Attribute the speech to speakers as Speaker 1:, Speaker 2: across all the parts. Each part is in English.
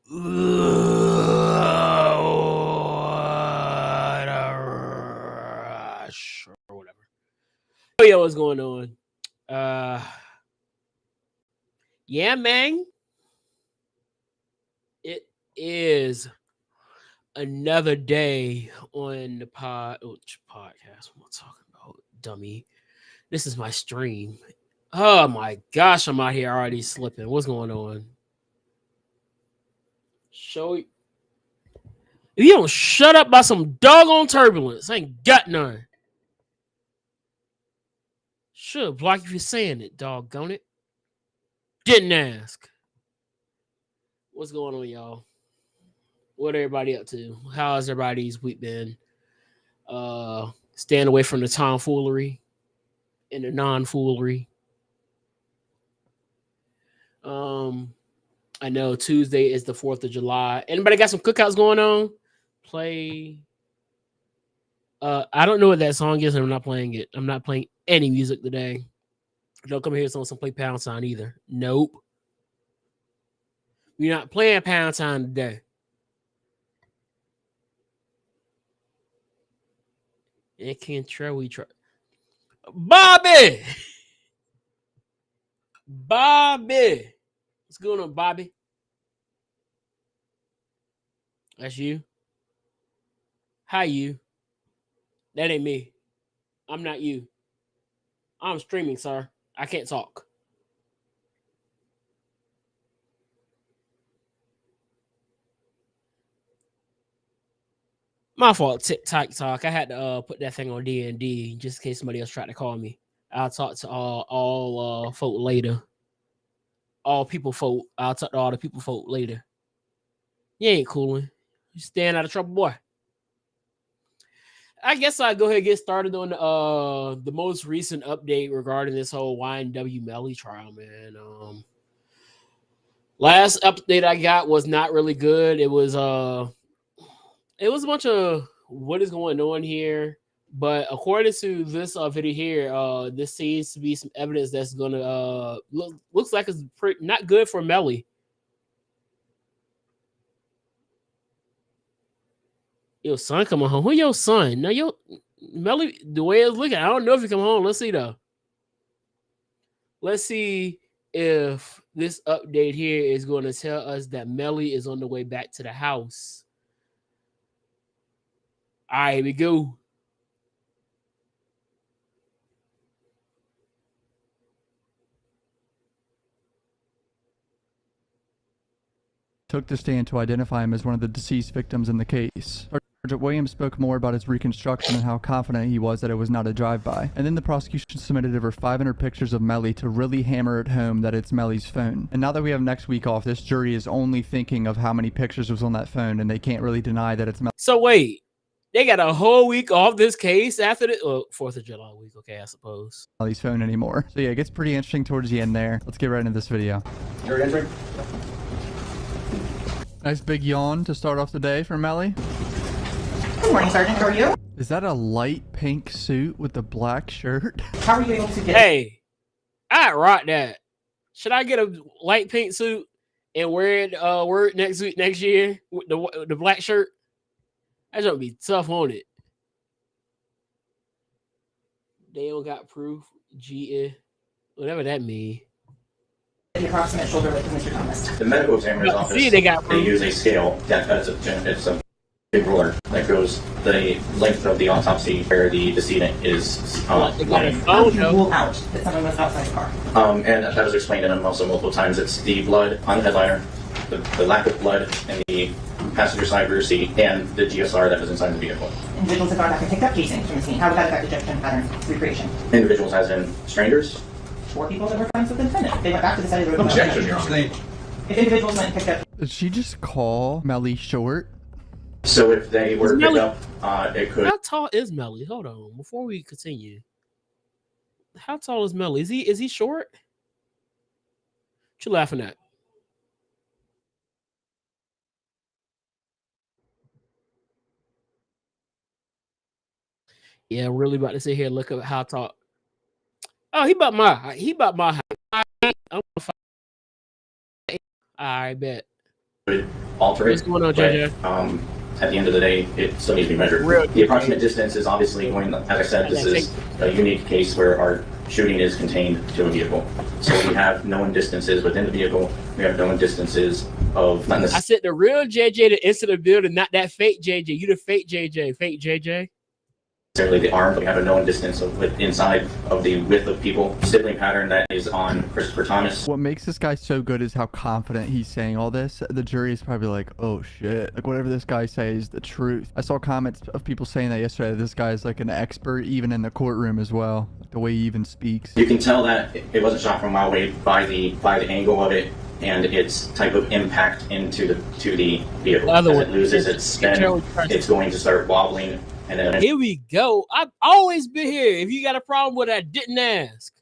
Speaker 1: What a rush or whatever. Oh yeah, what's going on? Yeah, man. It is another day on the podcast. What am I talking about? Dummy. This is my stream. Oh my gosh, I'm out here already slipping. What's going on? Show If you don't shut up by some doggone turbulence, I ain't got none. Should block if you're saying it, doggone it. Didn't ask. What's going on, y'all? What everybody up to? How's everybody's week been? Staying away from the tomfoolery and the non-foolery. I know Tuesday is the 4th of July. Anybody got some cookouts going on? Play. I don't know what that song is, and I'm not playing it. I'm not playing any music today. Don't come here and play Pound Sign either. Nope. We're not playing Pound Sign today. It can't try. We try. Bobby! Bobby! What's going on, Bobby? That's you? Hi, you. That ain't me. I'm not you. I'm streaming, sir. I can't talk. My fault, TikTok. I had to put that thing on D&D just in case somebody else tried to call me. I'll talk to all folk later. All people folk. I'll talk to all the people folk later. You ain't cooling. You staying out of trouble, boy. I guess I'll go ahead and get started on the most recent update regarding this whole YNW Melly trial, man. Last update I got was not really good. It was a bunch of what is going on here. But according to this video here, this seems to be some evidence that's gonna looks like it's not good for Melly. Your son coming home. Who your son? No, your Melly. The way it's looking, I don't know if he come home. Let's see though. Let's see if this update here is going to tell us that Melly is on the way back to the house. All right, here we go.
Speaker 2: Took the stand to identify him as one of the deceased victims in the case. Sergeant Williams spoke more about his reconstruction and how confident he was that it was not a drive-by. And then the prosecution submitted over 500 pictures of Melly to really hammer it home that it's Melly's phone. And now that we have next week off, this jury is only thinking of how many pictures was on that phone, and they can't really deny that it's Melly.
Speaker 1: So wait, they got a whole week off this case after the 4th of July week, okay, I suppose.
Speaker 2: Melly's phone anymore. So yeah, it gets pretty interesting towards the end there. Let's get right into this video.
Speaker 3: You're entering.
Speaker 2: Nice big yawn to start off the day for Melly.
Speaker 4: Good morning, Sergeant. How are you?
Speaker 2: Is that a light pink suit with a black shirt?
Speaker 4: How are you able to get
Speaker 1: Hey, I rock that. Should I get a light pink suit and wear it next year with the black shirt? That's gonna be tough on it. They don't got proof. Whatever that means.
Speaker 4: the approximate shoulder width of Mr. Thomas?
Speaker 3: The medical examiner's office, they use a scale. It's a big ruler that goes the length of the autopsy where the decedent is lying.
Speaker 4: How do you rule out that someone was outside the car?
Speaker 3: And that was explained in also multiple times. It's the blood on the headliner, the lack of blood in the passenger side rear seat, and the GSR that was inside the vehicle.
Speaker 4: Individuals have gone back and picked up casings from the scene. How would that affect ejection pattern recreation?
Speaker 3: Individuals as in strangers?
Speaker 4: 4 people that were friends with the defendant. They went back to the site of the road.
Speaker 3: Objection, Your Honor.
Speaker 4: If individuals went and picked up...
Speaker 2: Did she just call Melly short?
Speaker 3: So if they were picked up, it could...
Speaker 1: How tall is Melly? Hold on, before we continue. How tall is Melly? Is he short? What you laughing at? Yeah, really about to sit here and look up how tall. Oh, he about my height. I'm 5'8". I bet.
Speaker 3: alter it.
Speaker 1: What's going on, JJ?
Speaker 3: But, at the end of the day, it still needs to be measured. The approximate distance is obviously going, as I said, this is a unique case where our shooting is contained to a vehicle. So we have known distances within the vehicle. We have known distances of...
Speaker 1: I said the real JJ that entered the building, not that fake JJ. You the fake JJ. Fake JJ.
Speaker 3: Necessarily the arm, but we have a known distance of inside of the width of people. Sibling pattern that is on Christopher Thomas.
Speaker 2: What makes this guy so good is how confident he's saying all this. The jury is probably like, oh shit, like whatever this guy says is the truth. I saw comments of people saying that yesterday. This guy is like an expert even in the courtroom as well, like the way he even speaks.
Speaker 3: You can tell that it wasn't shot from a mile away by the angle of it and its type of impact into the vehicle. As it loses its spin, it's going to start wobbling. And then
Speaker 1: here we go. I've always been here. If you got a problem with it, I didn't ask.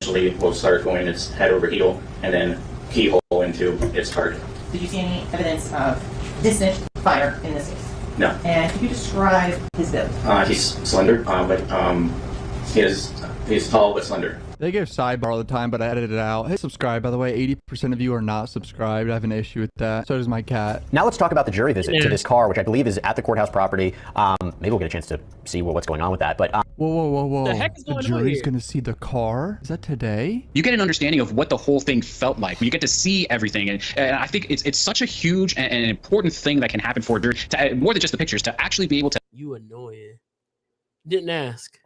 Speaker 3: Eventually, we'll start going its head over heel and then keyhole into its target.
Speaker 4: Did you see any evidence of distant fire in this case?
Speaker 3: No.
Speaker 4: And could you describe his build?
Speaker 3: He's slender, but he's tall but slender.
Speaker 2: They give sidebar all the time, but I edited it out. Hey, subscribe, by the way. 80% of you are not subscribed. I have an issue with that. So does my cat.
Speaker 5: Now let's talk about the jury visit to this car, which I believe is at the courthouse property. Maybe we'll get a chance to see what's going on with that. But
Speaker 2: whoa.
Speaker 1: The heck is going on here?
Speaker 2: The jury's going to see the car? Is that today?
Speaker 6: You get an understanding of what the whole thing felt like. You get to see everything. And I think it's such a huge and important thing that can happen for a jury, to, more than just the pictures, to actually be able to...
Speaker 1: You annoying. Didn't ask.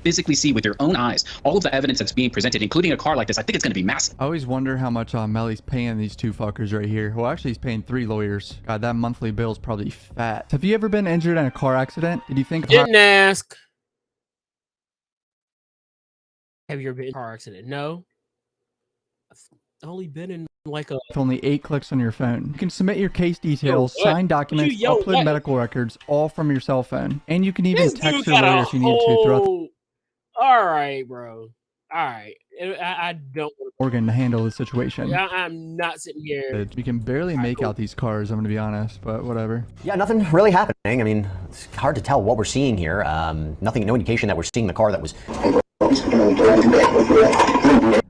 Speaker 6: Physically see with your own eyes all of the evidence that's being presented, including a car like this. I think it's going to be massive.
Speaker 2: I always wonder how much Melly's paying these two fuckers right here. Well, actually, he's paying 3 lawyers. God, that monthly bill is probably fat. Have you ever been injured in a car accident? Did you think...
Speaker 1: Didn't ask. Have you ever been in a car accident? No. I've only been in like a...
Speaker 2: With only 8 clicks on your phone. You can submit your case details, sign documents, upload medical records, all from your cell phone. And you can even text your lawyer if you need to throughout the...
Speaker 1: All right, bro. All right. I don't...
Speaker 2: Organ to handle the situation.
Speaker 1: I'm not sitting here.
Speaker 2: You can barely make out these cars, I'm going to be honest, but whatever.
Speaker 5: yeah, nothing really happening. I mean, it's hard to tell what we're seeing here. No indication that we're seeing the car that was...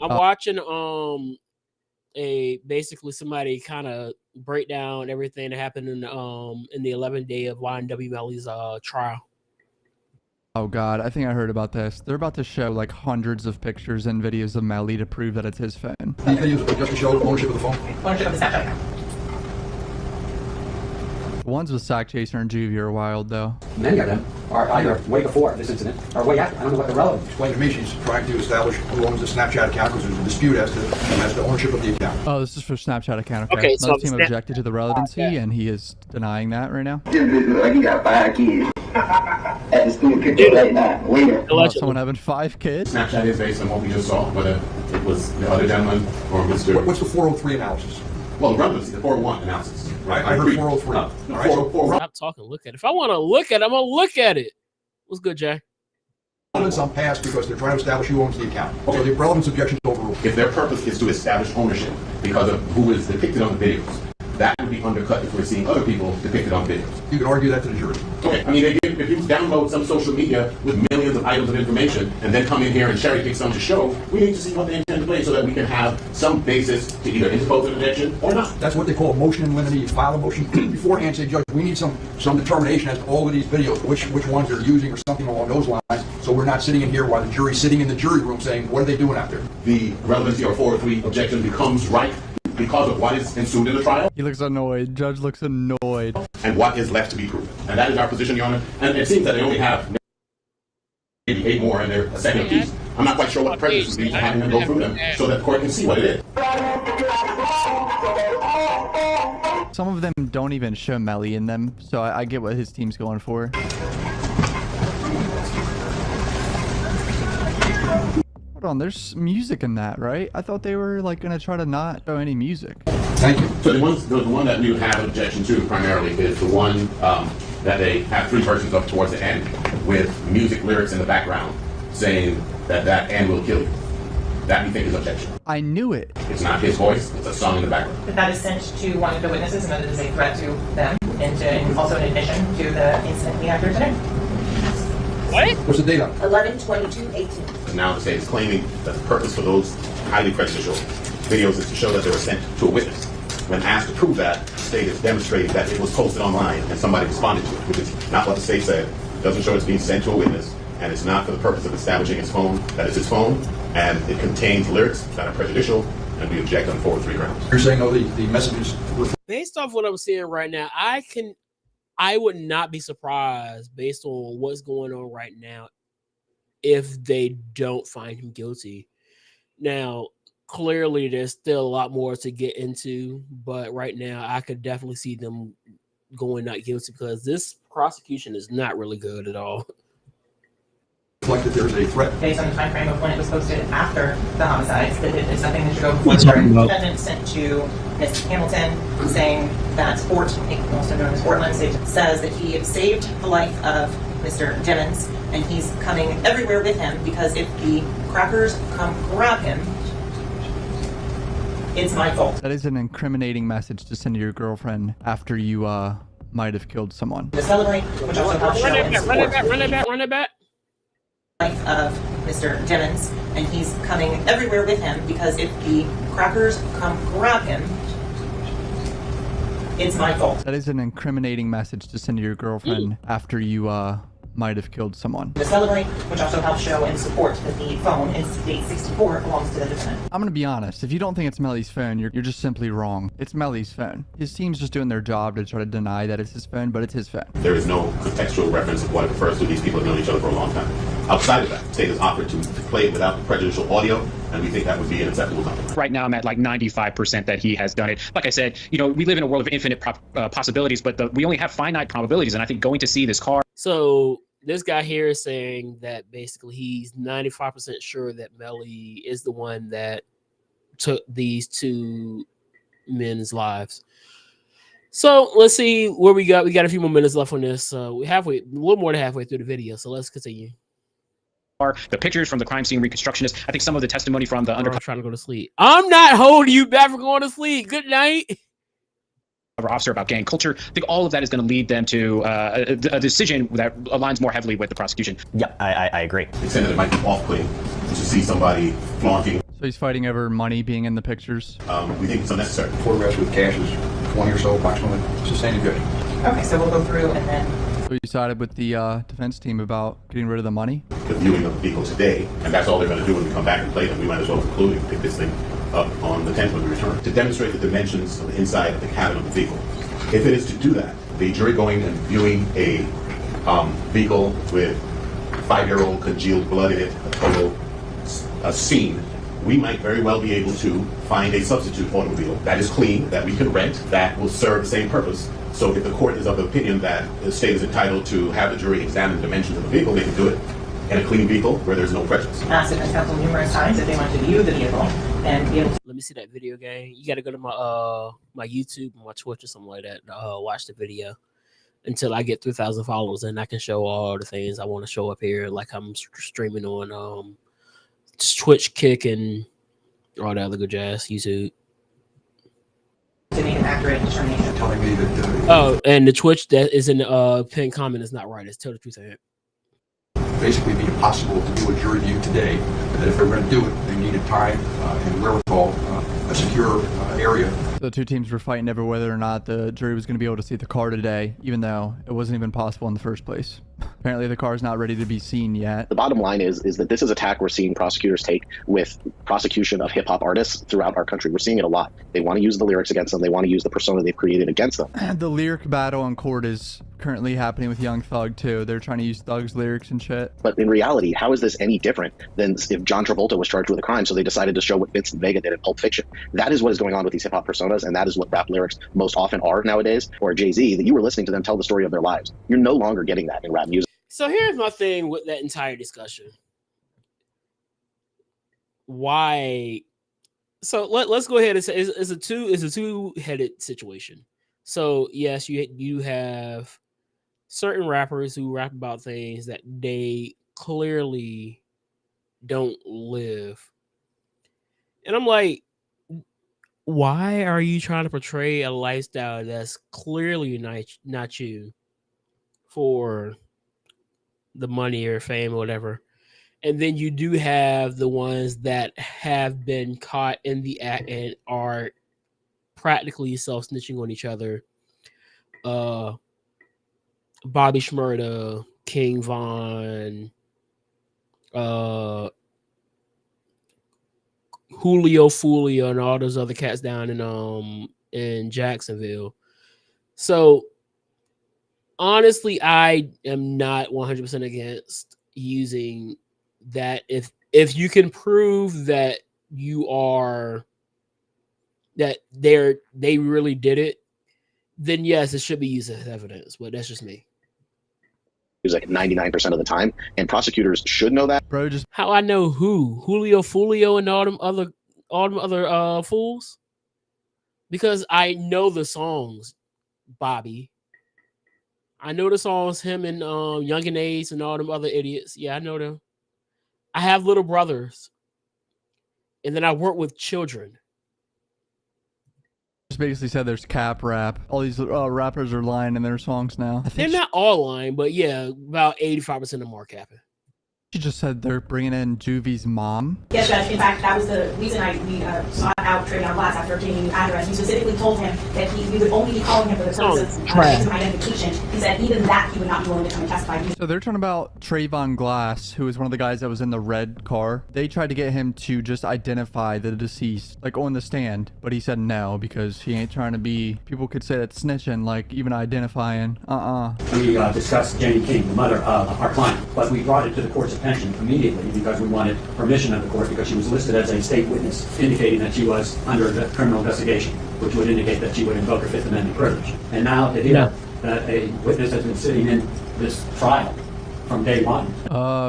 Speaker 1: I'm watching basically somebody kind of break down everything that happened in the 11th day of YNW Melly's trial.
Speaker 2: Oh god, I think I heard about this. They're about to show like hundreds of pictures and videos of Melly to prove that it's his phone.
Speaker 7: These videos just to show ownership of the phone?
Speaker 4: Ownership of the Snapchat account.
Speaker 2: The ones with Sack Chaser and Juvie are wild though.
Speaker 8: Many of them are either way before this incident or way after. I don't know what the relevance.
Speaker 7: Explain to me, she's trying to establish who owns the Snapchat account because there's a dispute as to ownership of the account.
Speaker 2: Oh, this is for Snapchat account.
Speaker 1: Okay,
Speaker 2: so team objected to the relevancy, and he is denying that right now.
Speaker 9: Like he got 5 kids at the school picture right now. Later.
Speaker 2: Someone having 5 kids?
Speaker 10: Snapchat is based on what we just saw, whether it was the other gentleman or Mr.
Speaker 7: What's the 403 analysis?
Speaker 10: Well, relevancy, the 401 analysis.
Speaker 7: Right? I heard 403.
Speaker 10: No, 404.
Speaker 1: Stop talking. Look at it. If I want to look at it, I'm going to look at it. What's good, Jay?
Speaker 7: Relevance on past because they're trying to establish who owns the account. Okay. So the relevance objection is overruled.
Speaker 10: If their purpose is to establish ownership because of who is depicted on the videos, that would be undercut if we're seeing other people depicted on videos.
Speaker 7: You can argue that to the jury.
Speaker 10: Okay, I mean, if you download some social media with millions of items of information and then come in here and cherry pick some to show, we need to see what they intend to play so that we can have some basis to either interpose an objection or not.
Speaker 7: That's what they call a motion in limine. You file a motion beforehand, say, Judge, we need some determination as to all of these videos, which ones they're using or something along those lines, so we're not sitting in here while the jury's sitting in the jury room saying, what are they doing out there?
Speaker 10: The relevancy or 403 objection becomes right because of what is ensued in the trial.
Speaker 2: He looks annoyed. Judge looks annoyed.
Speaker 10: And what is left to be proven. And that is our position, Your Honor. And it seems that they only have maybe 8 more in their second piece. I'm not quite sure what the purpose would be to having them go through them so that the court can see what it is.
Speaker 2: Some of them don't even show Melly in them, so I get what his team's going for. Hold on, there's music in that, right? I thought they were like gonna try to not show any music.
Speaker 7: Thank you.
Speaker 10: So the one that we would have an objection to primarily is the one that they have 3 versions of towards the end with music lyrics in the background saying that end will kill you. That we think is objectionable.
Speaker 2: I knew it.
Speaker 10: It's not his voice, it's a song in the background.
Speaker 4: But that is sent to one of the witnesses and that it is a threat to them and also an admission to the incident we have here today.
Speaker 1: What?
Speaker 7: What's the date on it?
Speaker 9: 11/22/18.
Speaker 10: And now the state is claiming that the purpose for those highly prejudicial videos is to show that they were sent to a witness. When asked to prove that, the state has demonstrated that it was posted online and somebody responded to it, which is not what the state said. It doesn't show it's being sent to a witness, and it's not for the purpose of establishing its phone, that it's its phone, and it contains lyrics that are prejudicial, and we object on 4 or 3 grounds.
Speaker 7: You're saying, no, the messages were...
Speaker 1: Based off what I'm seeing right now, I would not be surprised based on what's going on right now if they don't find him guilty. Now, clearly there's still a lot more to get into, but right now I could definitely see them going not guilty because this prosecution is not really good at all.
Speaker 7: Reflect that there's a threat.
Speaker 4: Based on the time frame of when it was posted after the homicides, that it is something that should go before the jury. The defendant sent to Ms. Hamilton saying that Fort, also known as Portland, says that he saved the life of Mr. Jennings, and he's coming everywhere with him because if the crackers come grab him, it's my fault.
Speaker 2: That is an incriminating message to send to your girlfriend after you might have killed someone.
Speaker 4: To celebrate, which also helps show and support
Speaker 1: Run it back.
Speaker 4: Life of Mr. Jennings, and he's coming everywhere with him because if the crackers come grab him, it's my fault.
Speaker 2: That is an incriminating message to send to your girlfriend after you might have killed someone.
Speaker 4: To celebrate, which also helps show and support that the phone in date 64 belongs to the defendant.
Speaker 2: I'm gonna be honest, if you don't think it's Melly's phone, you're just simply wrong. It's Melly's phone. His team's just doing their job to try to deny that it's his phone, but it's his phone.
Speaker 10: There is no contextual reference of what it refers to. These people have known each other for a long time. Outside of that, the state has offered to play it without the prejudicial audio, and we think that would be an acceptable compromise.
Speaker 6: Right now, I'm at like 95% that he has done it. Like I said, we live in a world of infinite possibilities, but we only have finite probabilities. And I think going to see this car.
Speaker 1: So this guy here is saying that basically he's 95% sure that Melly is the one that took these 2 men's lives. So let's see where we got. We got a few more minutes left on this. We a little more than halfway through the video. So let's continue.
Speaker 6: The pictures from the crime scene reconstructionist. I think some of the testimony from the undercover.
Speaker 1: I'm trying to go to sleep. I'm not holding you back from going to sleep. Good night.
Speaker 6: Officer about gang culture. I think all of that is going to lead them to a decision that aligns more heavily with the prosecution.
Speaker 5: Yeah, I agree.
Speaker 10: They said that it might be off-putting to see somebody flaunting.
Speaker 2: So he's fighting over money being in the pictures.
Speaker 10: We think it's unnecessary.
Speaker 7: Photographs with cash is 20 or so approximately. Sustained good.
Speaker 4: Okay, so we'll go through and then.
Speaker 2: So you sided with the defense team about getting rid of the money?
Speaker 10: The viewing of the vehicle today, and that's all they're going to do when we come back and play them. We might as well conclude and pick this thing up on the 10th when we return to demonstrate the dimensions of the inside of the cabin of the vehicle. If it is to do that, the jury going and viewing a vehicle with 5-year-old congealed blood in it, a total scene, we might very well be able to find a substitute automobile that is clean, that we can rent, that will serve the same purpose. So if the court is of the opinion that the state is entitled to have the jury examine the dimensions of the vehicle, they can do it in a clean vehicle where there's no prejudice.
Speaker 4: Asked defense counsel numerous times if they want to view the vehicle and be able to.
Speaker 1: Let me see that video game. You got to go to my YouTube and my Twitch or something like that to watch the video until I get 3,000 followers, and I can show all the things I want to show up here, like I'm streaming on Twitch, Kick, and all the other good jazz. YouTube.
Speaker 4: To make an accurate determination.
Speaker 7: Telling me that.
Speaker 1: Oh, and the Twitch that is in the pinned comment is not right. It's tell the truth.
Speaker 7: Basically be impossible to do a jury view today, and that if they were going to do it, they needed time and wherewithal, a secure area.
Speaker 2: The 2 teams were fighting over whether or not the jury was going to be able to see the car today, even though it wasn't even possible in the first place. Apparently the car is not ready to be seen yet.
Speaker 5: The bottom line is that this is a tack we're seeing prosecutors take with prosecution of hip-hop artists throughout our country. We're seeing it a lot. They want to use the lyrics against them. They want to use the persona they've created against them.
Speaker 2: The lyric battle in court is currently happening with Young Thug, too. They're trying to use Thug's lyrics and shit.
Speaker 5: But in reality, how is this any different than if John Travolta was charged with a crime, so they decided to show what Vincent Vega did in Pulp Fiction? That is what is going on with these hip-hop personas, and that is what rap lyrics most often are nowadays, or Jay-Z, that you were listening to them tell the story of their lives. You're no longer getting that in rap music.
Speaker 1: So here's my thing with that entire discussion. Why? So let's go ahead and say it's a two-headed situation. So yes, you have certain rappers who rap about things that they clearly don't live, and I'm like, why are you trying to portray a lifestyle that's clearly not you for the money or fame or whatever? And then you do have the ones that have been caught in the act and are practically self-snitching on each other. Bobby Shmurda, King Von, Julio Fulia, and all those other cats down in Jacksonville. So honestly, I am not 100% against using that if you can prove that you are that they really did it, then yes, it should be used as evidence. But that's just me.
Speaker 5: It's like 99% of the time, and prosecutors should know that.
Speaker 2: Bro, just
Speaker 1: How I know who? Julio Fulio and all them other fools? Because I know the songs, Bobby. I know the songs, him and Young and Ace and all them other idiots. Yeah, I know them. I have little brothers. And then I work with children.
Speaker 2: basically said there's cap rap. All these rappers are lying in their songs now.
Speaker 1: They're not all lying, but yeah, about 85% of them are capping.
Speaker 2: She just said they're bringing in Juvie's mom.
Speaker 11: Yes, Judge. In fact, that was the reason we sought out Travion Glass after obtaining the address. We specifically told him that we would only be calling him for the purposes of identification. He said even that he would not be willing to come and testify.
Speaker 2: So they're talking about Travion Glass, who was one of the guys that was in the red car. They tried to get him to just identify the deceased, like on the stand, but he said no because he ain't trying to be. People could say that's snitching, like even identifying.
Speaker 8: We discussed Jenny King, the mother of our client, but we brought it to the court's attention immediately because we wanted permission of the court because she was listed as a state witness, indicating that she was under a criminal investigation, which would indicate that she would invoke her Fifth Amendment privilege. And now to hear that a witness has been sitting in this trial from day one.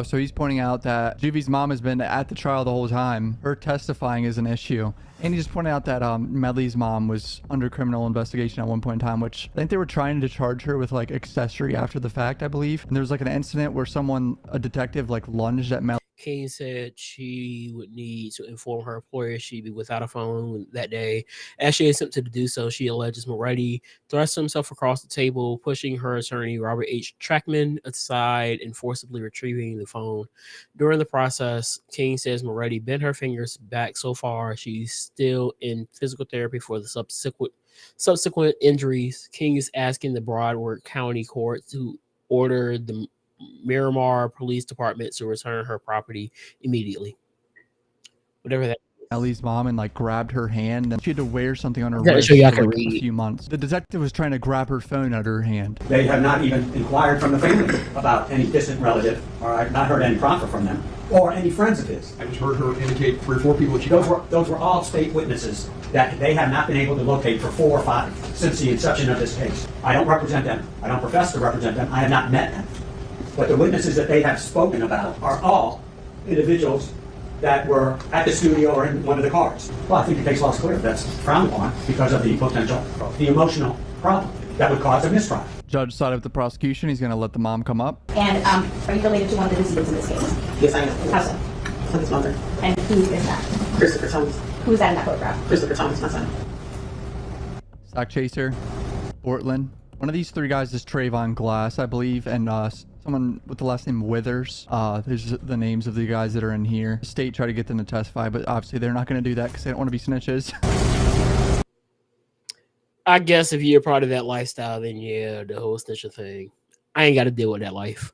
Speaker 2: So he's pointing out that Juvie's mom has been at the trial the whole time. Her testifying is an issue. And he just pointed out that Medley's mom was under criminal investigation at one point in time, which I think they were trying to charge her with like accessory after the fact, I believe. And there was like an incident where a detective like lunged at Medley.
Speaker 1: King said she would need to inform her employer she'd be without a phone that day. As she attempted to do so, she alleges Moretti thrust himself across the table, pushing her attorney, Robert H. Trackman, aside and forcibly retrieving the phone. During the process, King says Moretti bent her fingers back so far she's still in physical therapy for the subsequent injuries. King is asking the Broward County Court to order the Miramar Police Department to return her property immediately. Whatever that is.
Speaker 2: Ellie's mom and like grabbed her hand and she had to wear something on her
Speaker 1: wrist
Speaker 2: for
Speaker 1: like
Speaker 2: a few months. The detective was trying to grab her phone out of her hand.
Speaker 8: They have not even inquired from the family about any distant relative, or I've not heard any proffer from them, or any friends of his.
Speaker 7: I just heard her indicate 3 or 4 people that she
Speaker 8: Those were all state witnesses that they have not been able to locate for 4 or 5 since the inception of this case. I don't represent them. I don't profess to represent them. I have not met them. But the witnesses that they have spoken about are all individuals that were at the studio or in one of the cars. Well, I think the case law is clear. That's frowned upon because of the emotional problem that would cause a mistrial.
Speaker 2: Judge sided with the prosecution. He's going to let the mom come up.
Speaker 11: And are you related to one of the decedents in this case?
Speaker 4: Yes, I am.
Speaker 11: How so?
Speaker 4: I'm his mother.
Speaker 11: And who is that?
Speaker 4: Christopher Thomas.
Speaker 11: Who is that in that photograph?
Speaker 4: Christopher Thomas, my son.
Speaker 2: Sack Chaser, Portland. One of these 3 guys is Travion Glass, I believe, and someone with the last name Withers. There's the names of the guys that are in here. The state tried to get them to testify, but obviously they're not going to do that because they don't want to be snitches.
Speaker 1: I guess if you're part of that lifestyle, then yeah, the whole snitching thing. I ain't got to deal with that life.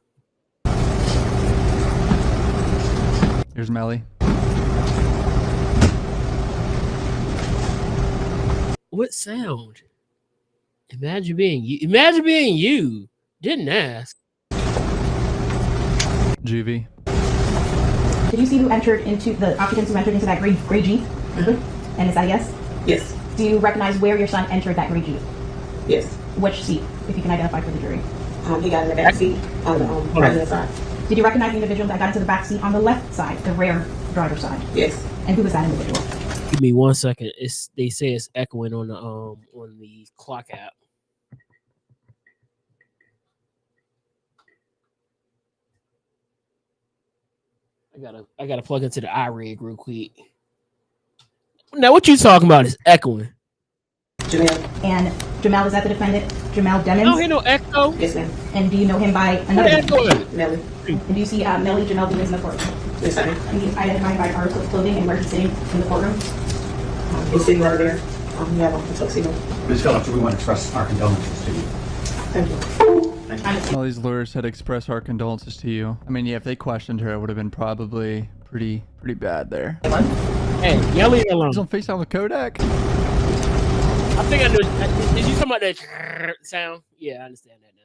Speaker 2: Here's Melly.
Speaker 1: What sound? Imagine being you. Imagine being you. Didn't ask.
Speaker 2: Juvie.
Speaker 11: Did you see who entered into the occupants who entered into that gray Jeep? Mm-hmm. And is that a yes?
Speaker 4: Yes.
Speaker 11: Do you recognize where your son entered that gray Jeep?
Speaker 4: Yes.
Speaker 11: Which seat, if you can identify for the jury?
Speaker 4: He got in the back seat on the president's side.
Speaker 11: Did you recognize the individual that got into the back seat on the left side, the rear driver's side?
Speaker 4: Yes.
Speaker 11: And who was that individual?
Speaker 1: Give me 1 second. They say it's echoing on the clock app. I gotta plug into the iRig real quick. Now what you talking about is echoing.
Speaker 4: Jamel.
Speaker 11: And Jamel, is that the defendant? Jamel Demons?
Speaker 1: I don't hear no echo.
Speaker 4: Yes, ma'am.
Speaker 11: And do you know him by another name?
Speaker 4: Melly.
Speaker 11: And do you see Melly Jamel Demons in the courtroom?
Speaker 4: Yes, I am.
Speaker 11: And he's identified by article of clothing and where he's sitting in the courtroom?
Speaker 4: He's sitting right there Yeah, the tuxedo.
Speaker 8: Ms. Phillips, we want to express our condolences to you.
Speaker 4: Thank you.
Speaker 8: Thank you.
Speaker 2: All these lawyers had expressed our condolences to you. I mean, yeah, if they questioned her, it would have been probably pretty bad there.
Speaker 1: Hey, y'all leave it alone.
Speaker 2: He's on FaceTime with Kodak?
Speaker 1: I think I knew. Did you talk about that sound? Yeah, I understand that now.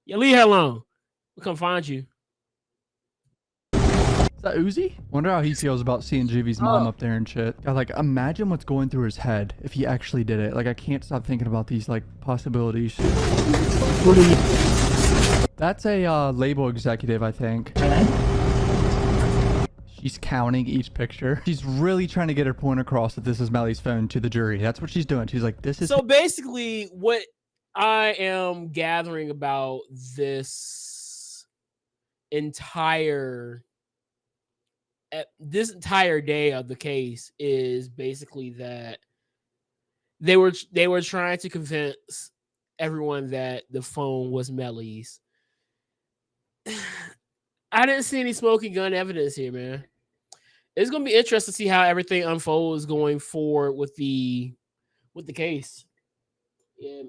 Speaker 1: Yeah, leave her alone. We'll come find you.
Speaker 2: Is that Uzi? Wonder how he feels about seeing Jivy's mom up there and shit. God, like, imagine what's going through his head if he actually did it. Like, I can't stop thinking about these, like, possibilities. That's a label executive, I think. She's counting each picture. She's really trying to get her point across that this is Melly's phone to the jury. That's what she's doing. She's like, this is...
Speaker 1: So basically, what I am gathering about this entire day of the case is basically that they were trying to convince everyone that the phone was Melly's. I didn't see any smoking gun evidence here, man. It's gonna be interesting to see how everything unfolds going forward with the case. Yeah,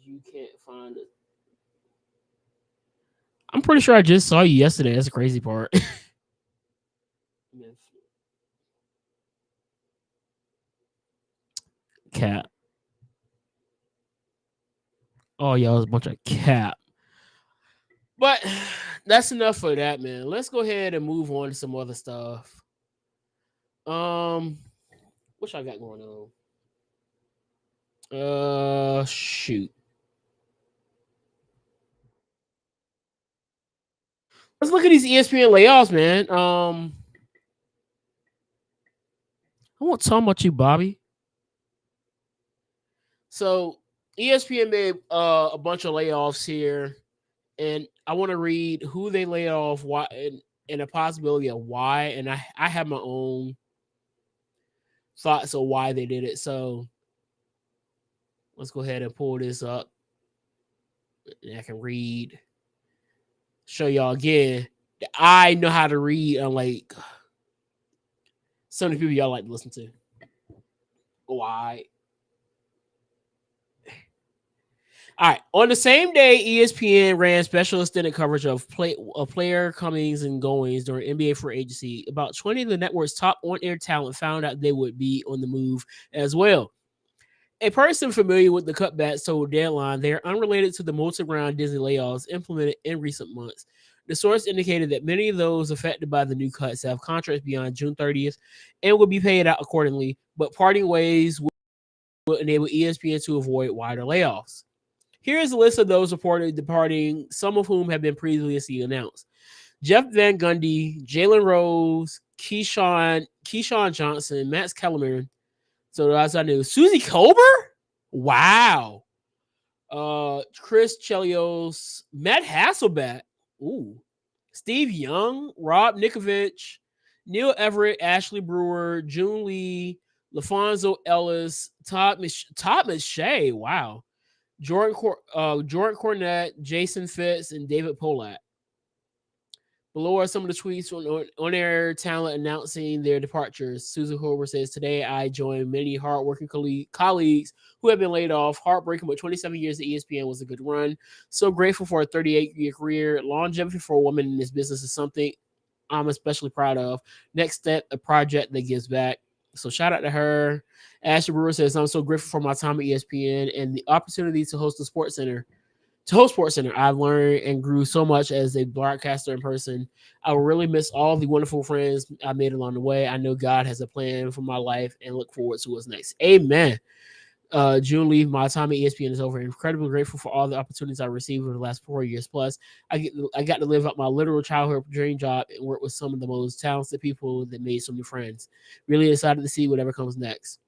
Speaker 1: you can't find it. I'm pretty sure I just saw you yesterday. That's the crazy part. Cap. Oh, y'all, a bunch of cap. But that's enough for that, man. Let's go ahead and move on to some other stuff. What I got going on? Shoot. Let's look at these ESPN layoffs, man. I won't talk about you, Bobby. So ESPN made a bunch of layoffs here, and I want to read who they laid off, why, and a possibility of why. And I have my own thoughts of why they did it. So let's go ahead and pull this up, and I can read. Show y'all again that I know how to read, unlike some of the people y'all like to listen to. Why? All right. On the same day, ESPN ran special extended coverage of player comings and goings during NBA free agency. About 20 of the network's top on-air talent found out they would be on the move as well. A person familiar with the cutbacks told Deadline they are unrelated to the multi-round Disney layoffs implemented in recent months. The source indicated that many of those affected by the new cuts have contracts beyond June 30th and will be paid out accordingly, but parting ways will enable ESPN to avoid wider layoffs. Here is a list of those reported departing, some of whom have been previously announced. Jeff Van Gundy, Jalen Rose, Keyshawn Johnson, Max Kellerman. So as I knew, Susie Colbert? Wow. Chris Chelios, Matt Hasselbeck. Ooh. Steve Young, Rob Nikovich, Neil Everett, Ashley Brewer, June Lee, LaFonso Ellis, Todd Mache. Wow. Jordan Cornette, Jason Fitz, and David Polak. Below are some of the tweets from on-air talent announcing their departures. Susan Colbert says, today I joined many hardworking colleagues who have been laid off. Heartbreaking, but 27 years at ESPN was a good run. So grateful for a 38-year career. Longevity for a woman in this business is something I'm especially proud of. Next step, a project that gives back. So shout out to her. Ashley Brewer says, I'm so grateful for my time at ESPN and the opportunity to host Sports Center. I've learned and grew so much as a broadcaster in person. I will really miss all the wonderful friends I made along the way. I know God has a plan for my life and look forward to what's next. Amen. June Lee, my time at ESPN is over. Incredibly grateful for all the opportunities I received over the last 4 years. Plus, I got to live out my literal childhood dream job and work with some of the most talented people that made so many friends. Really excited to see whatever comes next.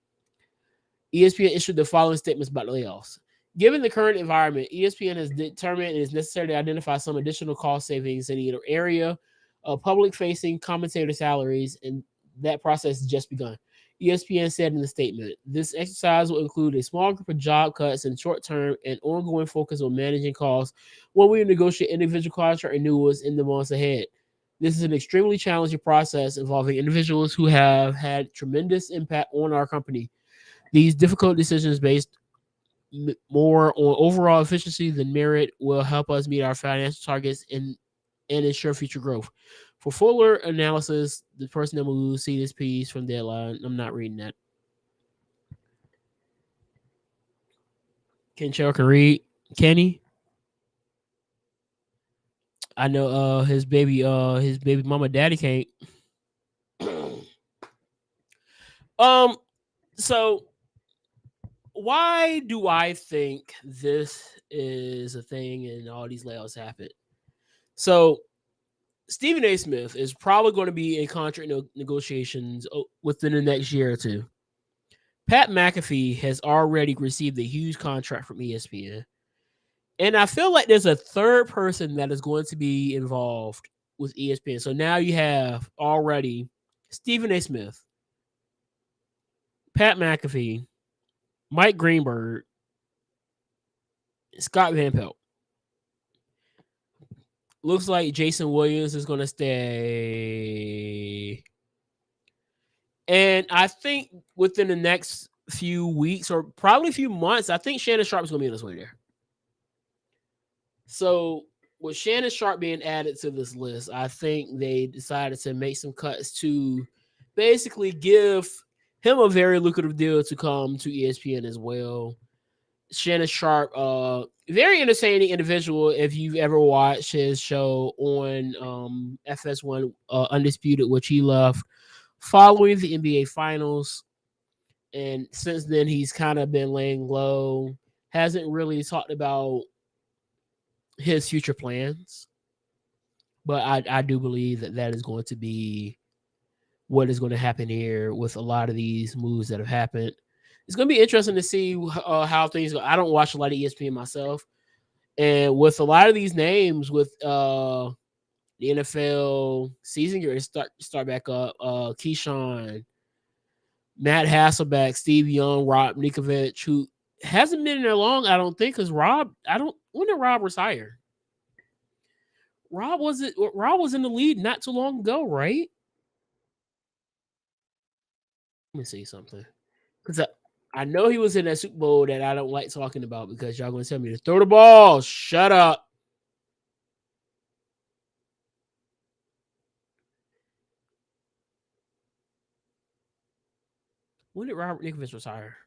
Speaker 1: ESPN issued the following statements about the layoffs. Given the current environment, ESPN has determined it is necessary to identify some additional cost savings in either area of public-facing commentator salaries, and that process has just begun. ESPN said in the statement, this exercise will include a small group of job cuts in short-term and ongoing focus on managing costs when we negotiate individual contract renewals in the months ahead. This is an extremely challenging process involving individuals who have had tremendous impact on our company. These difficult decisions based more on overall efficiency than merit will help us meet our financial targets and ensure future growth. For fuller analysis, the person that will see this piece from Deadline. I'm not reading that. Ken Cheryl can read. Kenny? I know his baby mama daddy can't. So why do I think this is a thing and all these layoffs happen? So Stephen A. Smith is probably going to be in contract negotiations within the next year or two. Pat McAfee has already received a huge contract from ESPN. And I feel like there's a third person that is going to be involved with ESPN. So now you have already Stephen A. Smith, Pat McAfee, Mike Greenberg, Scott Van Pelt. Looks like Jason Williams is going to stay. And I think within the next few weeks or probably a few months, I think Shannon Sharp is going to be on his way there. So with Shannon Sharp being added to this list, I think they decided to make some cuts to basically give him a very lucrative deal to come to ESPN as well. Shannon Sharp, very entertaining individual. If you've ever watched his show on FS1 Undisputed, which he left following the NBA Finals. And since then, he's kind of been laying low, hasn't really talked about his future plans. But I do believe that is going to be what is going to happen here with a lot of these moves that have happened. It's going to be interesting to see how things go. I don't watch a lot of ESPN myself. And with a lot of these names, with the NFL season year start back up, Keyshawn, Matt Hasselbeck, Steve Young, Rob Ninkovich, who hasn't been in there long, I don't think, because when did Rob retire? Rob was in the lead not too long ago, right? Let me see something. Because I know he was in that Super Bowl that I don't like talking about because y'all going to tell me to throw the ball. Shut up. When did Robert Ninkovich retire?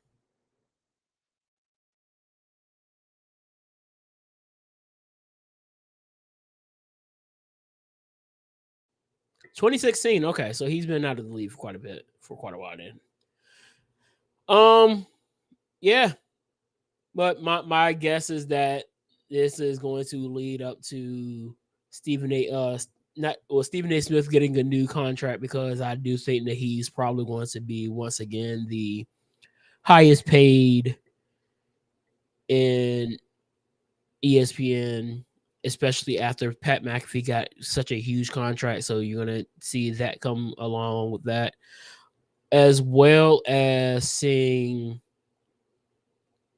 Speaker 1: $2016. Okay, so he's been out of the league for quite a while then. Yeah. But my guess is that this is going to lead up to Stephen A. Smith getting a new contract, because I do think that he's probably going to be once again the highest paid in ESPN, especially after Pat McAfee got such a huge contract. So you're going to see that come along with that, as well as seeing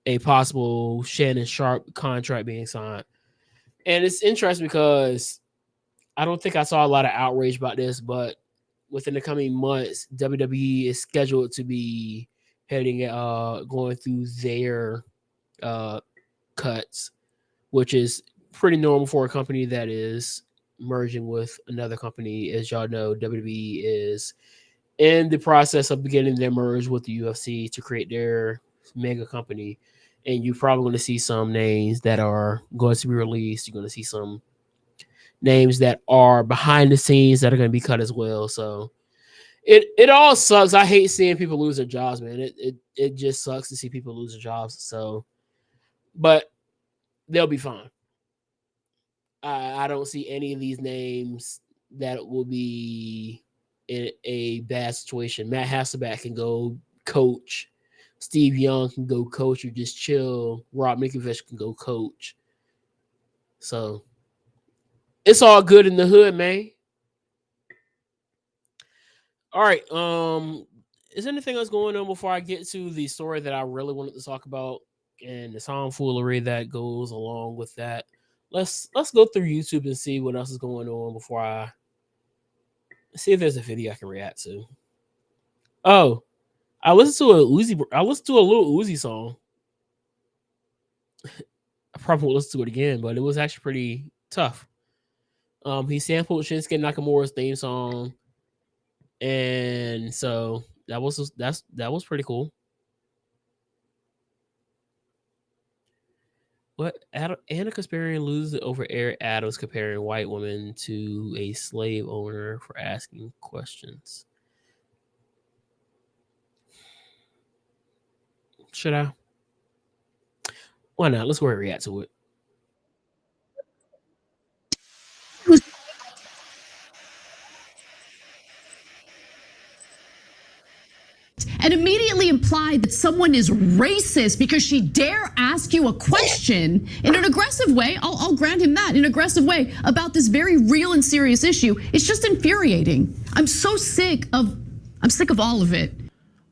Speaker 1: a possible Shannon Sharp contract being signed. And it's interesting because I don't think I saw a lot of outrage about this, but within the coming months, WWE is scheduled to be going through their cuts, which is pretty normal for a company that is merging with another company. As y'all know, WWE is in the process of beginning their merge with the UFC to create their mega company. And you're probably going to see some names that are going to be released. You're going to see some names that are behind the scenes that are going to be cut as well. So it all sucks. I hate seeing people lose their jobs, man. It just sucks to see people lose their jobs. So, but they'll be fine. I don't see any of these names that will be in a bad situation. Matt Hasselbeck can go coach. Steve Young can go coach or just chill. Rob Ninkovich can go coach. So it's all good in the hood, man. All right. Is anything else going on before I get to the story that I really wanted to talk about and the tomfoolery that goes along with that? Let's go through YouTube and see what else is going on before I See if there's a video I can react to. Oh, I listened to a little Uzi song. I probably won't listen to it again, but it was actually pretty tough. He sampled Shinsuke Nakamura's theme song, and so that was pretty cool. What Anna Kasparian loses over Eric Adams comparing white women to a slave owner for asking questions. Should I? Why not? Let's go ahead and react to it.
Speaker 12: And immediately implied that someone is racist because she dare ask you a question in an aggressive way. I'll grant him that, in an aggressive way, about this very real and serious issue. It's just infuriating. I'm sick of all of it.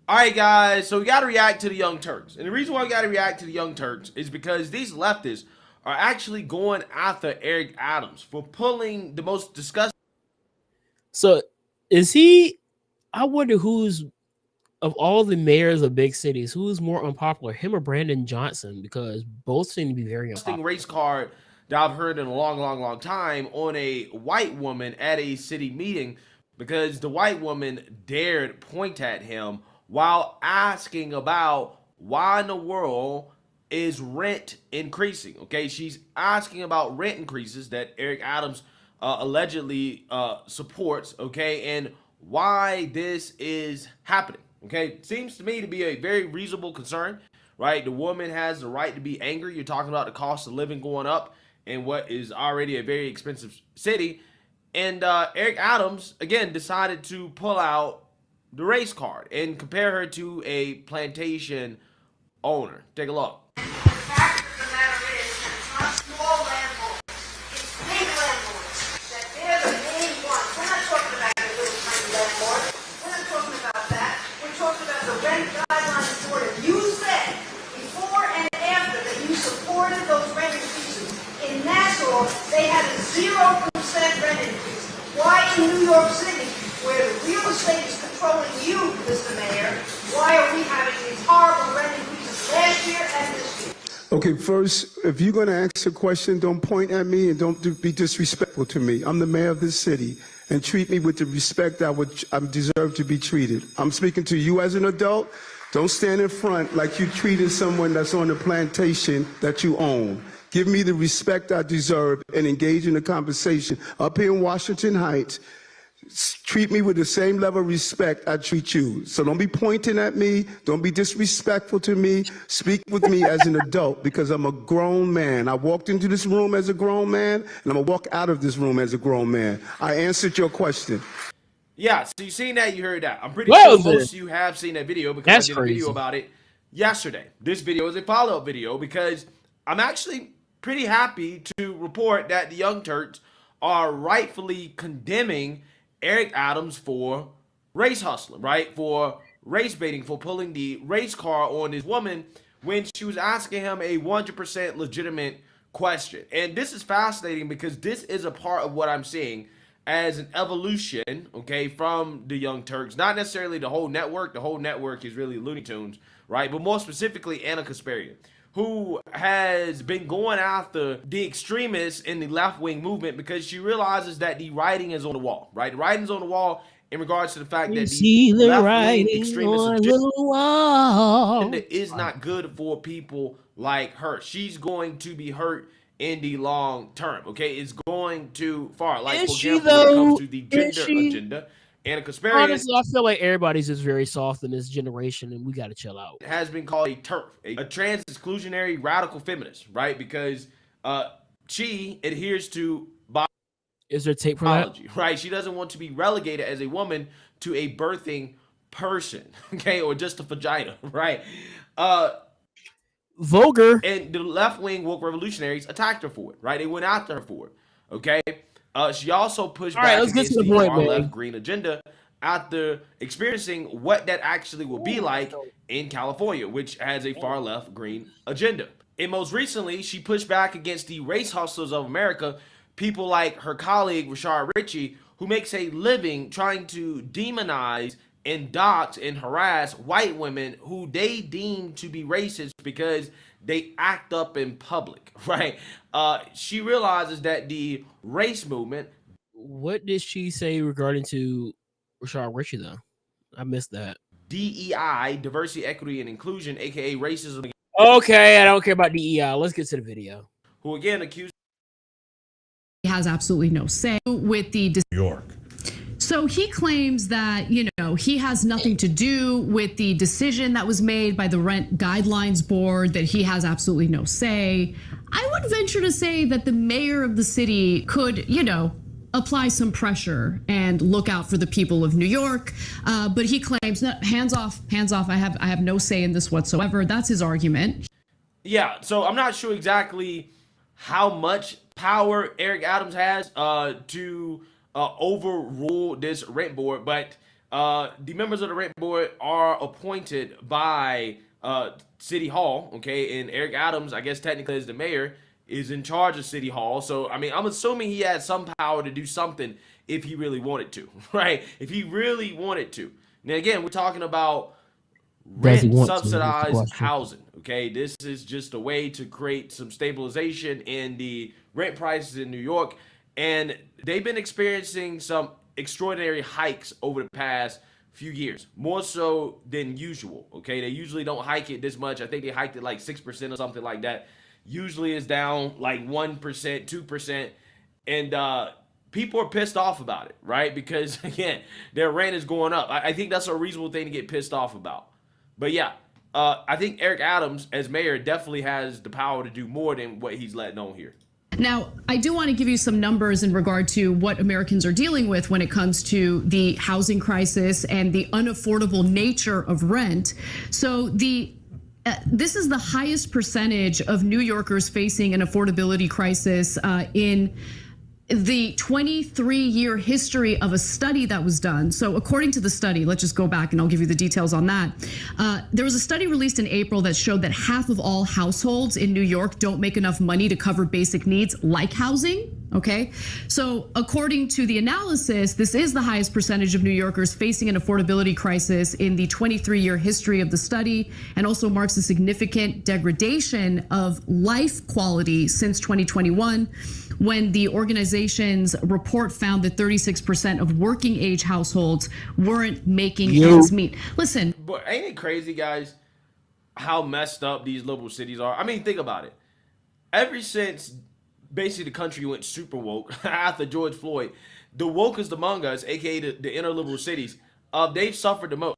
Speaker 13: All right, guys, so we got to react to the Young Turks. And the reason why we got to react to the Young Turks is because these leftists are actually going after Eric Adams for pulling the most disgusting.
Speaker 1: So is he, I wonder who's, of all the mayors of big cities, who's more unpopular, him or Brandon Johnson? Because both seem to be very unpopular.
Speaker 13: Race card that I've heard in a long time on a white woman at a city meeting, because the white woman dared point at him while asking about why in the world is rent increasing. Okay, she's asking about rent increases that Eric Adams allegedly supports, okay, and why this is happening. Okay, seems to me to be a very reasonable concern, right? The woman has the right to be angry. You're talking about the cost of living going up in what is already a very expensive city. And Eric Adams, again, decided to pull out the race card and compare her to a plantation owner. Take a look.
Speaker 14: They had a 0% rent increase. Why in New York City, where the real estate is controlling you, Mr. Mayor, why are we having these horrible rent increases last year and this year?
Speaker 15: Okay, first, if you're going to ask a question, don't point at me and don't be disrespectful to me. I'm the mayor of this city, and treat me with the respect I deserve to be treated. I'm speaking to you as an adult. Don't stand in front like you treated someone that's on the plantation that you own. Give me the respect I deserve and engage in a conversation. Up here in Washington Heights, treat me with the same level of respect I treat you. So don't be pointing at me. Don't be disrespectful to me. Speak with me as an adult, because I'm a grown man. I walked into this room as a grown man, and I'm going to walk out of this room as a grown man. I answered your question.
Speaker 13: Yeah, so you've seen that, you heard that. I'm pretty sure most of you have seen that video, because I did a video about it yesterday. This video is a follow-up video because I'm actually pretty happy to report that the Young Turks are rightfully condemning Eric Adams for race hustling, right? For race baiting, for pulling the race car on this woman when she was asking him a 100% legitimate question. And this is fascinating because this is a part of what I'm seeing as an evolution, okay, from the Young Turks. Not necessarily the whole network. The whole network is really Looney Tunes, right? But more specifically, Anna Kasparian, who has been going after the extremists in the left-wing movement because she realizes that the writing is on the wall, right? The writing's on the wall in regards to the fact that the left-wing extremist agenda is not good for people like her. She's going to be hurt in the long term, okay? It's going too far. Like, for example, when it comes to the gender agenda, Anna Kasparian,
Speaker 1: honestly, I feel like everybody's just very soft in this generation, and we got to chill out.
Speaker 13: Has been called a TERF, a trans exclusionary radical feminist, right? Because she adheres to biology.
Speaker 1: Is there tape for that?
Speaker 13: Right? She doesn't want to be relegated as a woman to a birthing person, okay, or just a vagina, right?
Speaker 1: Vulgar.
Speaker 13: And the left-wing woke revolutionaries attacked her for it, right? They went after her for it, okay? She also pushed back against the far-left green agenda after experiencing what that actually will be like in California, which has a far-left green agenda. And most recently, she pushed back against the race hustlers of America, people like her colleague, Rashard Ritchie, who makes a living trying to demonize and dox and harass white women who they deem to be racist because they act up in public, right? She realizes that the race movement.
Speaker 1: What did she say regarding to Rashad Richey though? I missed that.
Speaker 13: DEI, diversity, equity, and inclusion, aka racism.
Speaker 1: Okay, I don't care about DEI. Let's get to the video.
Speaker 13: Who again accused.
Speaker 12: He has absolutely no say with the New York. So he claims that, he has nothing to do with the decision that was made by the Rent Guidelines Board, that he has absolutely no say. I would venture to say that the mayor of the city could, apply some pressure and look out for the people of New York. But he claims, no, hands off, I have no say in this whatsoever. That's his argument.
Speaker 13: Yeah, so I'm not sure exactly how much power Eric Adams has to overrule this rent board, but the members of the rent board are appointed by City Hall, okay? And Eric Adams, I guess technically as the mayor, is in charge of City Hall. So, I mean, I'm assuming he had some power to do something if he really wanted to, right? If he really wanted to. Now, again, we're talking about rent subsidized housing, okay? This is just a way to create some stabilization in the rent prices in New York. And they've been experiencing some extraordinary hikes over the past few years, more so than usual, okay? They usually don't hike it this much. I think they hiked it like 6% or something like that. Usually it's down like 1%, 2%. And people are pissed off about it, right? Because, again, their rent is going up. I think that's a reasonable thing to get pissed off about. But, yeah, I think Eric Adams, as mayor, definitely has the power to do more than what he's letting on here.
Speaker 12: Now, I do want to give you some numbers in regard to what Americans are dealing with when it comes to the housing crisis and the unaffordable nature of rent. So this is the highest percentage of New Yorkers facing an affordability crisis in the 23-year history of a study that was done. So according to the study, let's just go back and I'll give you the details on that. There was a study released in April that showed that half of all households in New York don't make enough money to cover basic needs like housing. Okay, so according to the analysis, this is the highest percentage of New Yorkers facing an affordability crisis in the 23-year history of the study, and also marks a significant degradation of life quality since 2021, when the organization's report found that 36% of working age households weren't making ends meet. Listen.
Speaker 13: But ain't it crazy, guys, how messed up these liberal cities are? I mean, think about it. Ever since basically the country went super woke after George Floyd, the wokest among us, aka the inner liberal cities, they've suffered the most.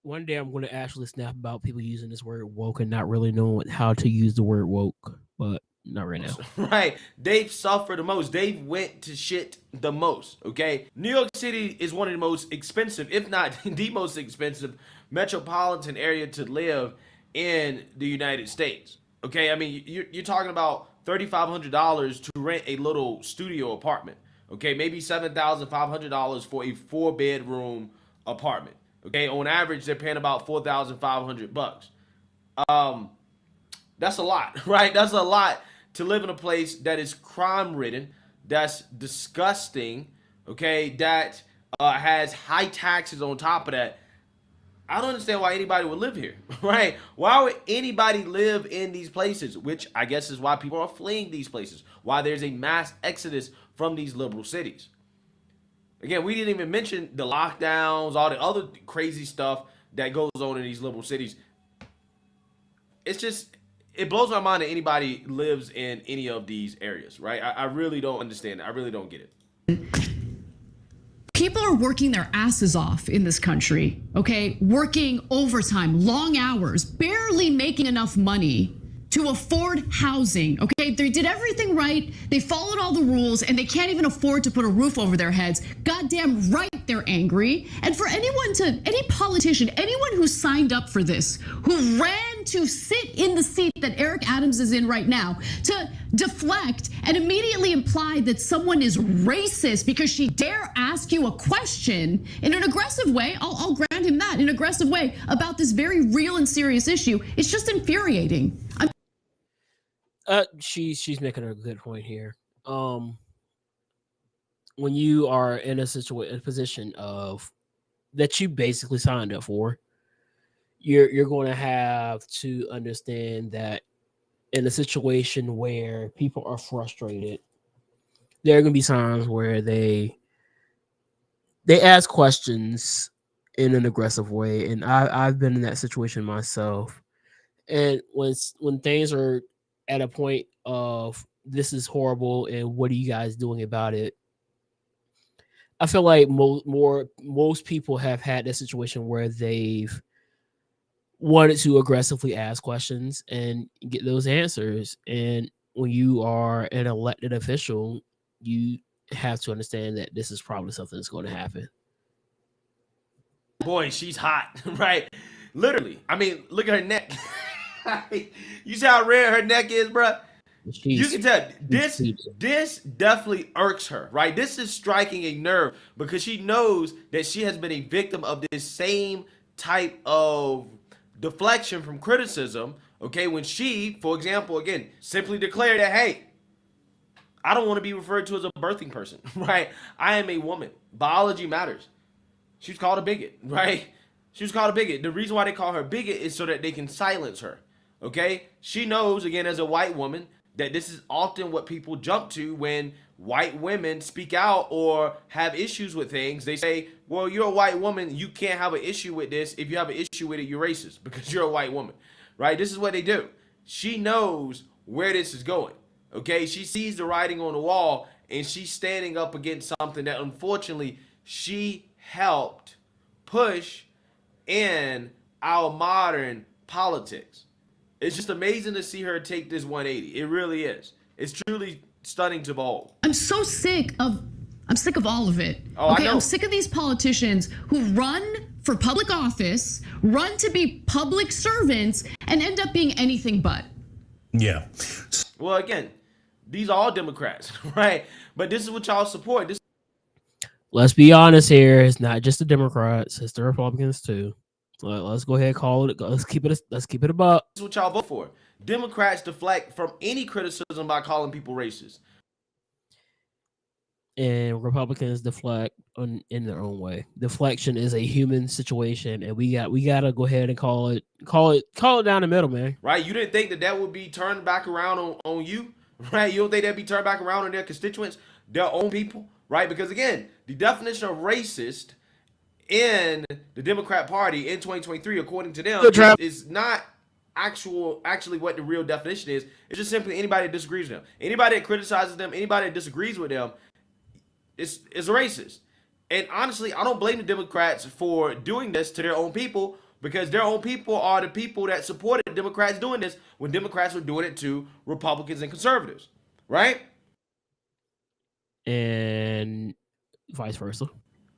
Speaker 1: One day I'm going to actually snap about people using this word woke and not really knowing how to use the word woke, but not right now.
Speaker 13: Right. They've suffered the most. They've went to shit the most, okay? New York City is one of the most expensive, if not the most expensive, metropolitan area to live in the United States. Okay, I mean, you're talking about $3,500 to rent a little studio apartment. Okay, maybe $7,500 for a 4-bedroom apartment. Okay, on average, they're paying about $4,500. That's a lot, right? That's a lot to live in a place that is crime-ridden, that's disgusting, okay, that has high taxes on top of that. I don't understand why anybody would live here, right? Why would anybody live in these places? Which I guess is why people are fleeing these places, why there's a mass exodus from these liberal cities. Again, we didn't even mention the lockdowns, all the other crazy stuff that goes on in these liberal cities. It's just, it blows my mind that anybody lives in any of these areas, right? I really don't understand it. I really don't get it.
Speaker 12: People are working their asses off in this country, okay? Working overtime, long hours, barely making enough money to afford housing, okay? They did everything right, they followed all the rules, and they can't even afford to put a roof over their heads. Goddamn right they're angry. And for any politician, anyone who signed up for this, who ran to sit in the seat that Eric Adams is in right now, to deflect and immediately imply that someone is racist because she dare ask you a question in an aggressive way, I'll grant him that, in an aggressive way, about this very real and serious issue, it's just infuriating.
Speaker 1: She's making a good point here. when you are in a position of that you basically signed up for, you're going to have to understand that in a situation where people are frustrated, there are going to be times where they ask questions in an aggressive way, and I've been in that situation myself. And when things are at a point of this is horrible and what are you guys doing about it, I feel like most people have had that situation where they've wanted to aggressively ask questions and get those answers. And when you are an elected official, you have to understand that this is probably something that's going to happen.
Speaker 13: Boy, she's hot, right? Literally. I mean, look at her neck. You see how red her neck is, bro? You can tell this definitely irks her, right? This is striking a nerve because she knows that she has been a victim of this same type of deflection from criticism, okay? When she, for example, again, simply declared that, hey, I don't want to be referred to as a birthing person, right? I am a woman. Biology matters. She was called a bigot, right? She was called a bigot. The reason why they call her bigot is so that they can silence her, okay? She knows, again, as a white woman, that this is often what people jump to when white women speak out or have issues with things. They say, well, you're a white woman. You can't have an issue with this. If you have an issue with it, you're racist because you're a white woman, right? This is what they do. She knows where this is going, okay? She sees the writing on the wall, and she's standing up against something that, unfortunately, she helped push in our modern politics. It's just amazing to see her take this 180. It really is. It's truly stunning to behold.
Speaker 12: I'm sick of all of it.
Speaker 13: Oh,
Speaker 12: okay,
Speaker 13: I know.
Speaker 12: I'm sick of these politicians who run for public office, run to be public servants, and end up being anything but.
Speaker 16: Yeah.
Speaker 13: Well, again, these are all Democrats, right? But this is what y'all support.
Speaker 1: Let's be honest here. It's not just the Democrats; it's the Republicans too. Let's go ahead and call it. Let's keep it above.
Speaker 13: This is what y'all vote for. Democrats deflect from any criticism by calling people racist,
Speaker 1: and Republicans deflect in their own way. Deflection is a human situation, and we gotta go ahead and call it down the middle, man.
Speaker 13: Right? You didn't think that would be turned back around on you, right? You don't think that'd be turned back around on their constituents, their own people, right? Because again, the definition of racist in the Democrat Party in 2023, according to them, is not actually what the real definition is. It's just simply anybody that disagrees with them. Anybody that criticizes them, anybody that disagrees with them is a racist. And honestly, I don't blame the Democrats for doing this to their own people, because their own people are the people that supported Democrats doing this when Democrats were doing it to Republicans and conservatives, right?
Speaker 1: And vice versa.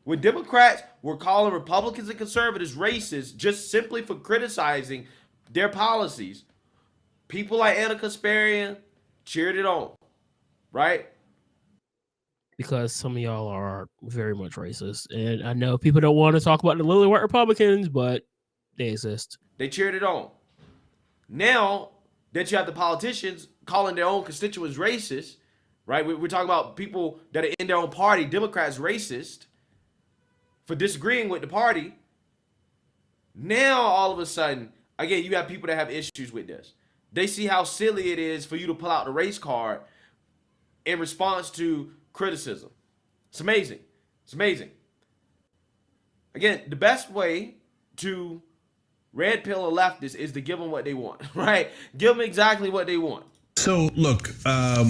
Speaker 13: When Democrats were calling Republicans and conservatives racist just simply for criticizing their policies, people like Anna Kasparian cheered it on, right?
Speaker 1: Because some of y'all are very much racist. And I know people don't want to talk about the lily white Republicans, but they exist.
Speaker 13: They cheered it on. Now that you have the politicians calling their own constituents racist, right? We're talking about people that are in their own party, Democrats racist, for disagreeing with the party. Now, all of a sudden, again, you have people that have issues with this. They see how silly it is for you to pull out the race card in response to criticism. It's amazing. It's amazing. Again, the best way to red pill a leftist is to give them what they want, right? Give them exactly what they want.
Speaker 16: So, look, a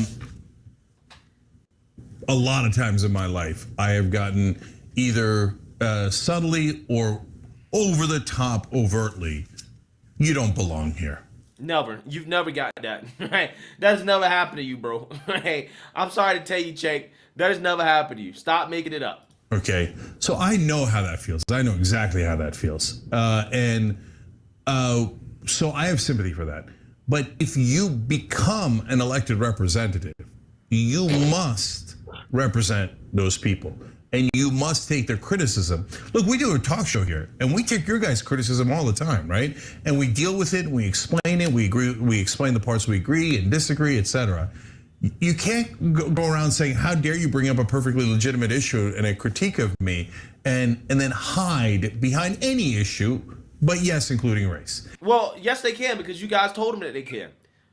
Speaker 16: lot of times in my life, I have gotten either subtly or over the top overtly, you don't belong here.
Speaker 13: Never. You've never got that, right? That has never happened to you, bro. Hey, I'm sorry to tell you, Jake, that has never happened to you. Stop making it up.
Speaker 16: Okay, so I know how that feels. I know exactly how that feels. So I have sympathy for that. But if you become an elected representative, you must represent those people. And you must take their criticism. Look, we do a talk show here, and we take your guys' criticism all the time, right? And we deal with it, and we explain it, we agree, we explain the parts we agree and disagree, etc. You can't go around saying, how dare you bring up a perfectly legitimate issue and a critique of me and then hide behind any issue, but yes, including race.
Speaker 13: Well, yes, they can, because you guys told them that they can,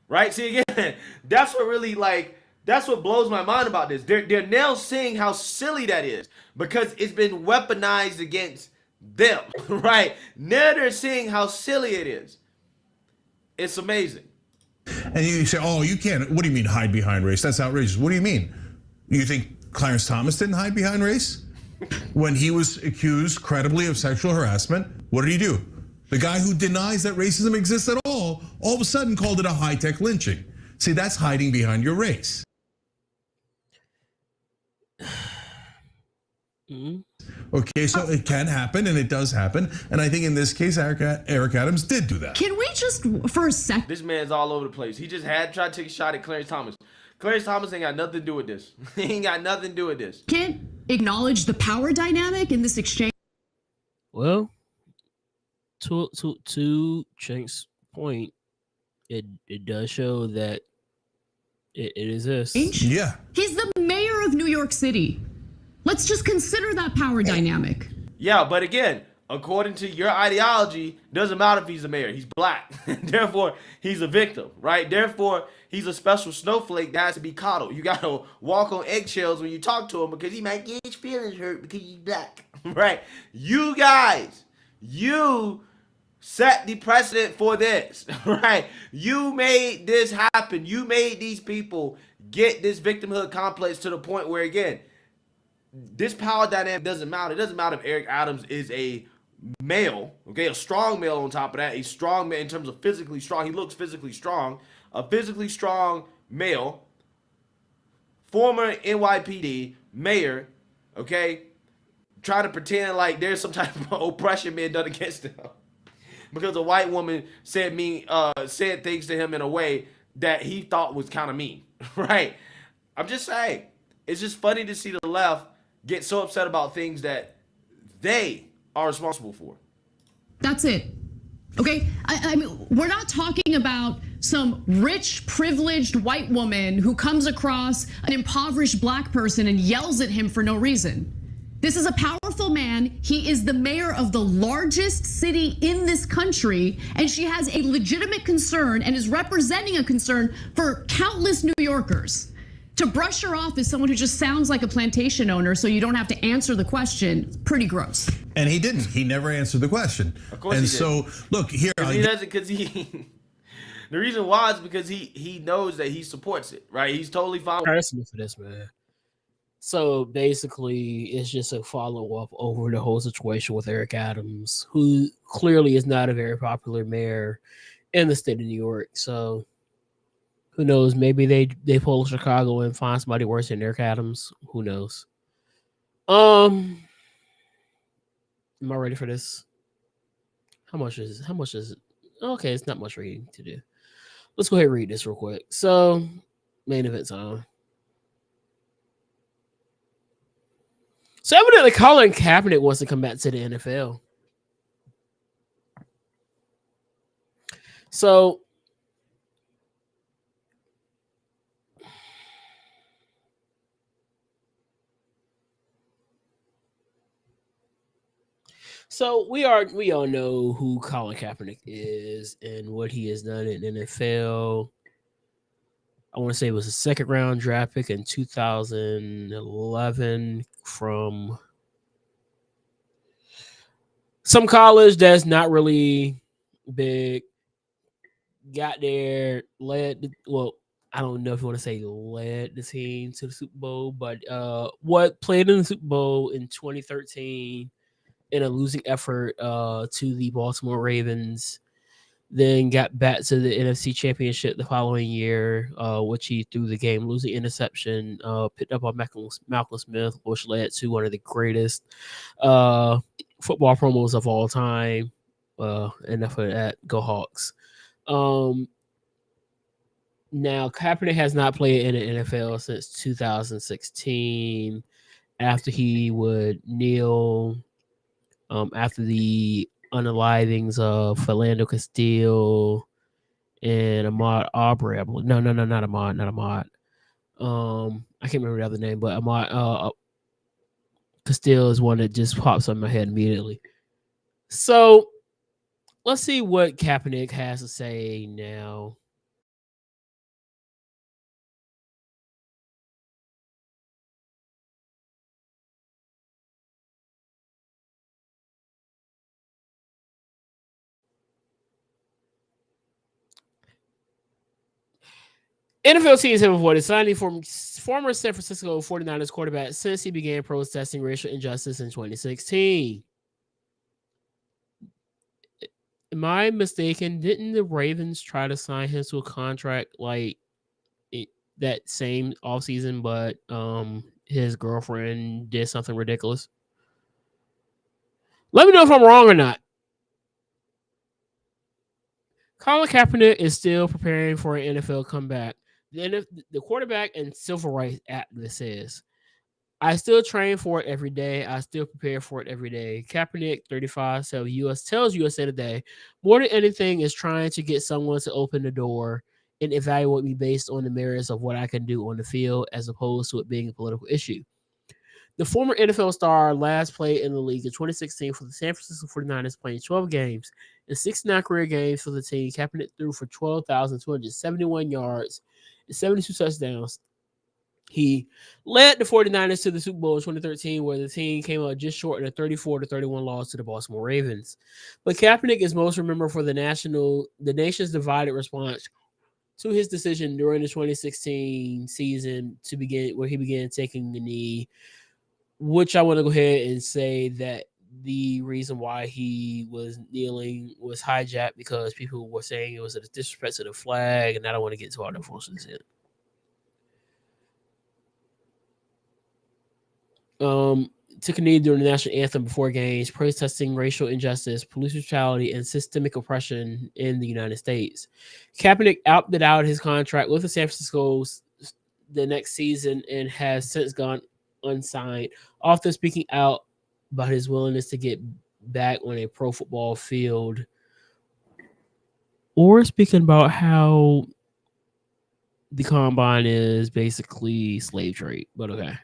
Speaker 13: right? See, again, that's what really, like, that's what blows my mind about this. They're now seeing how silly that is, because it's been weaponized against them, right? Now they're seeing how silly it is. It's amazing.
Speaker 16: And you say, oh, you can't. What do you mean hide behind race? That's outrageous. What do you mean? You think Clarence Thomas didn't hide behind race? When he was accused credibly of sexual harassment, what did he do? The guy who denies that racism exists at all of a sudden called it a high-tech lynching. See, that's hiding behind your race. Okay, so it can happen, and it does happen. And I think in this case, Eric Adams did do that.
Speaker 12: Can we just, for a second?
Speaker 13: This man's all over the place. He just had tried to take a shot at Clarence Thomas. Clarence Thomas ain't got nothing to do with this. He ain't got nothing to do with this.
Speaker 12: Can't acknowledge the power dynamic in this exchange.
Speaker 1: Well, to Chank's point, it does show that it exists.
Speaker 16: Yeah.
Speaker 12: He's the mayor of New York City. Let's just consider that power dynamic.
Speaker 13: Yeah, but again, according to your ideology, doesn't matter if he's a mayor. He's black. Therefore, he's a victim, right? Therefore, he's a special snowflake that has to be coddled. You got to walk on eggshells when you talk to him because he might get his feelings hurt because he's black, right? You guys, you set the precedent for this, right? You made this happen. You made these people get this victimhood complex to the point where, again, this power dynamic doesn't matter. It doesn't matter if Eric Adams is a male, okay, a strong male on top of that, a strong man in terms of physically strong. He looks physically strong. A physically strong male, former NYPD mayor, okay, trying to pretend like there's some type of oppression being done against him because a white woman said things to him in a way that he thought was kind of mean, right? I'm just saying, it's just funny to see the left get so upset about things that they are responsible for.
Speaker 12: That's it. Okay? I mean, we're not talking about some rich, privileged white woman who comes across an impoverished black person and yells at him for no reason. This is a powerful man. He is the mayor of the largest city in this country, and she has a legitimate concern and is representing a concern for countless New Yorkers. To brush her off as someone who just sounds like a plantation owner so you don't have to answer the question, pretty gross.
Speaker 16: And he didn't. He never answered the question.
Speaker 13: Of course
Speaker 16: and
Speaker 13: he did.
Speaker 16: So, look, here.
Speaker 13: He doesn't, because he... The reason why is because he knows that he supports it, right? He's totally fine
Speaker 1: with this, man. So basically, it's just a follow-up over the whole situation with Eric Adams, who clearly is not a very popular mayor in the state of New York. So who knows? Maybe they pull Chicago and find somebody worse than Eric Adams. Who knows? Am I ready for this? How much is it? Okay, it's not much reading to do. Let's go ahead and read this real quick. So, main event time. So evidently, Colin Kaepernick wants to come back to the NFL. So we all know who Colin Kaepernick is and what he has done in the NFL. I want to say it was a second round draft pick in 2011 from some college that's not really big. Got there, I don't know if you want to say led the team to the Super Bowl, but played in the Super Bowl in 2013 in a losing effort to the Baltimore Ravens. Then got back to the NFC Championship the following year, which he threw the game losing interception, picked up on Malcolm Smith, which led to one of the greatest football promos of all time. Enough of that. Go Hawks. Now, Kaepernick has not played in the NFL since 2016 after he would kneel after the unalivings of Philando Castile and Ahmaud Arbery. No, not Ahmaud. I can't remember the other name, but Castile is one that just pops on my head immediately. So let's see what Kaepernick has to say now. NFL teams have avoided signing former San Francisco 49ers quarterback since he began protesting racial injustice in 2016. Am I mistaken? Didn't the Ravens try to sign him to a contract like that same offseason, but his girlfriend did something ridiculous? Let me know if I'm wrong or not. Colin Kaepernick is still preparing for an NFL comeback. The quarterback and civil rights activist says, I still train for it every day. I still prepare for it every day. Kaepernick, 35, tells USA Today, more than anything is trying to get someone to open the door and evaluate me based on the merits of what I can do on the field as opposed to it being a political issue. The former NFL star last played in the league in 2016 for the San Francisco 49ers, playing 12 games and 69 career games for the team. Kaepernick threw for 12,271 yards and 72 touchdowns. He led the 49ers to the Super Bowl in 2013, where the team came out just short of a 34-31 loss to the Baltimore Ravens. But Kaepernick is most remembered for the nation's divided response to his decision during the 2016 season where he began taking the knee, which I want to go ahead and say that the reason why he was kneeling was hijacked because people were saying it was a disrespect to the flag, and I don't want to get into all the unfortunate shit. Took a knee during the national anthem before games, protesting racial injustice, police brutality, and systemic oppression in the United States. Kaepernick opted out his contract with the San Francisco the next season and has since gone unsigned, often speaking out about his willingness to get back on a pro football field, or speaking about how the combine is basically slave trade. But okay.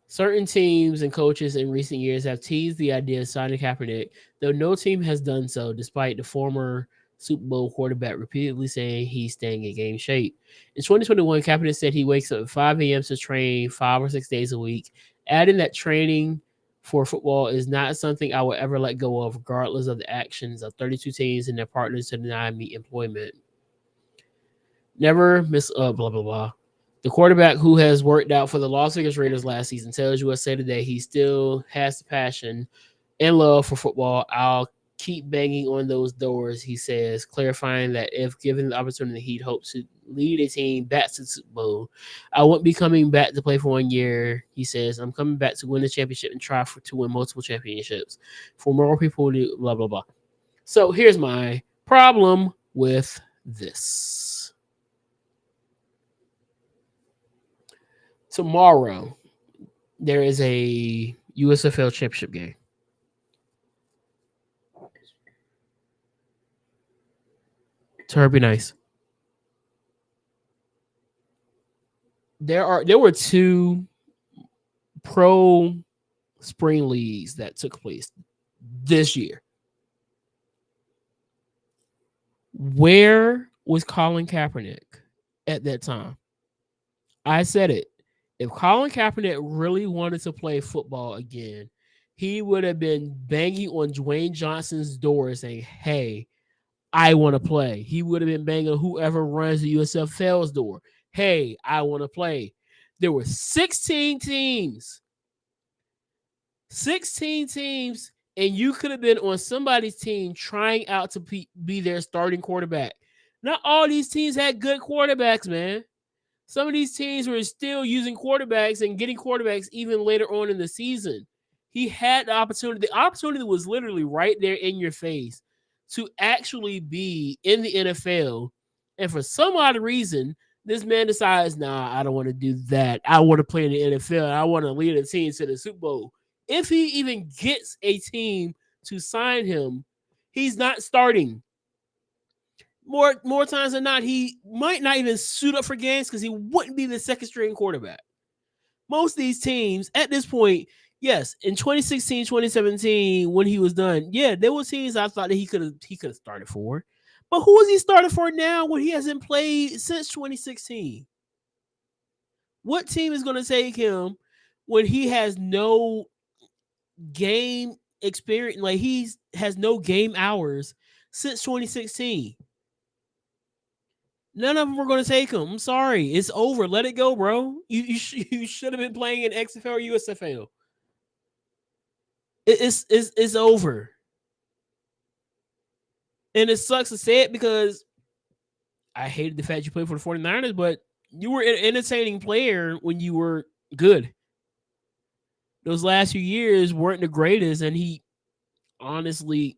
Speaker 1: Certain teams and coaches in recent years have teased the idea of signing Kaepernick, though no team has done so, despite the former Super Bowl quarterback repeatedly saying he's staying in game shape. In 2021, Kaepernick said he wakes up at 5 a.m. to train 5 or 6 days a week, adding that training for football is not something I will ever let go of, regardless of the actions of 32 teams and their partners to deny me employment. Never miss blah, blah, blah. The quarterback who has worked out for the Las Vegas Raiders last season tells USA Today he still has the passion and love for football. I'll keep banging on those doors, he says, clarifying that if given the opportunity, he'd hope to lead a team back to the Super Bowl. I won't be coming back to play for 1 year, he says. I'm coming back to win the championship and try to win multiple championships. For more people to blah, blah, blah. So here's my problem with this. Tomorrow, there is a USFL championship game. So be nice. There were 2 pro spring leagues that took place this year. Where was Colin Kaepernick at that time? I said it. If Colin Kaepernick really wanted to play football again, he would have been banging on Dwayne Johnson's door saying, hey, I want to play. He would have been banging on whoever runs the USFL's door. Hey, I want to play. There were 16 teams. 16 teams, and you could have been on somebody's team trying out to be their starting quarterback. Not all these teams had good quarterbacks, man. Some of these teams were still using quarterbacks and getting quarterbacks even later on in the season. He had the opportunity. The opportunity was literally right there in your face to actually be in the NFL. And for some odd reason, this man decides, nah, I don't want to do that. I want to play in the NFL. I want to lead a team to the Super Bowl. If he even gets a team to sign him, he's not starting. More times than not, he might not even suit up for games because he wouldn't be the second string quarterback. Most of these teams at this point, yes, in 2016, 2017, when he was done, yeah, there were teams I thought that he could have started for. But who is he starting for now when he hasn't played since 2016? What team is going to take him when he has no game experience? Like he has no game hours since 2016. None of them are going to take him. I'm sorry. It's over. Let it go, bro. You should have been playing in XFL or USFL. It's over. And it sucks to say it because I hated the fact you played for the 49ers, but you were an entertaining player when you were good. Those last few years weren't the greatest, and he honestly,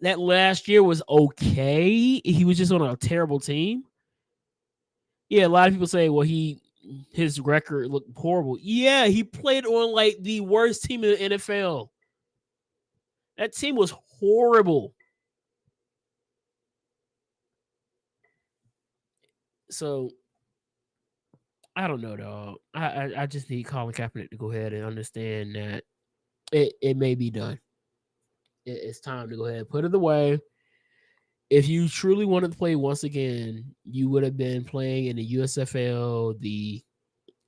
Speaker 1: that last year was okay. He was just on a terrible team. Yeah, a lot of people say, well, his record looked horrible. Yeah, he played on like the worst team in the NFL. That team was horrible. So I don't know, dog. I just need Colin Kaepernick to go ahead and understand that it may be done. It's time to go ahead and put it away. If you truly wanted to play once again, you would have been playing in the USFL, the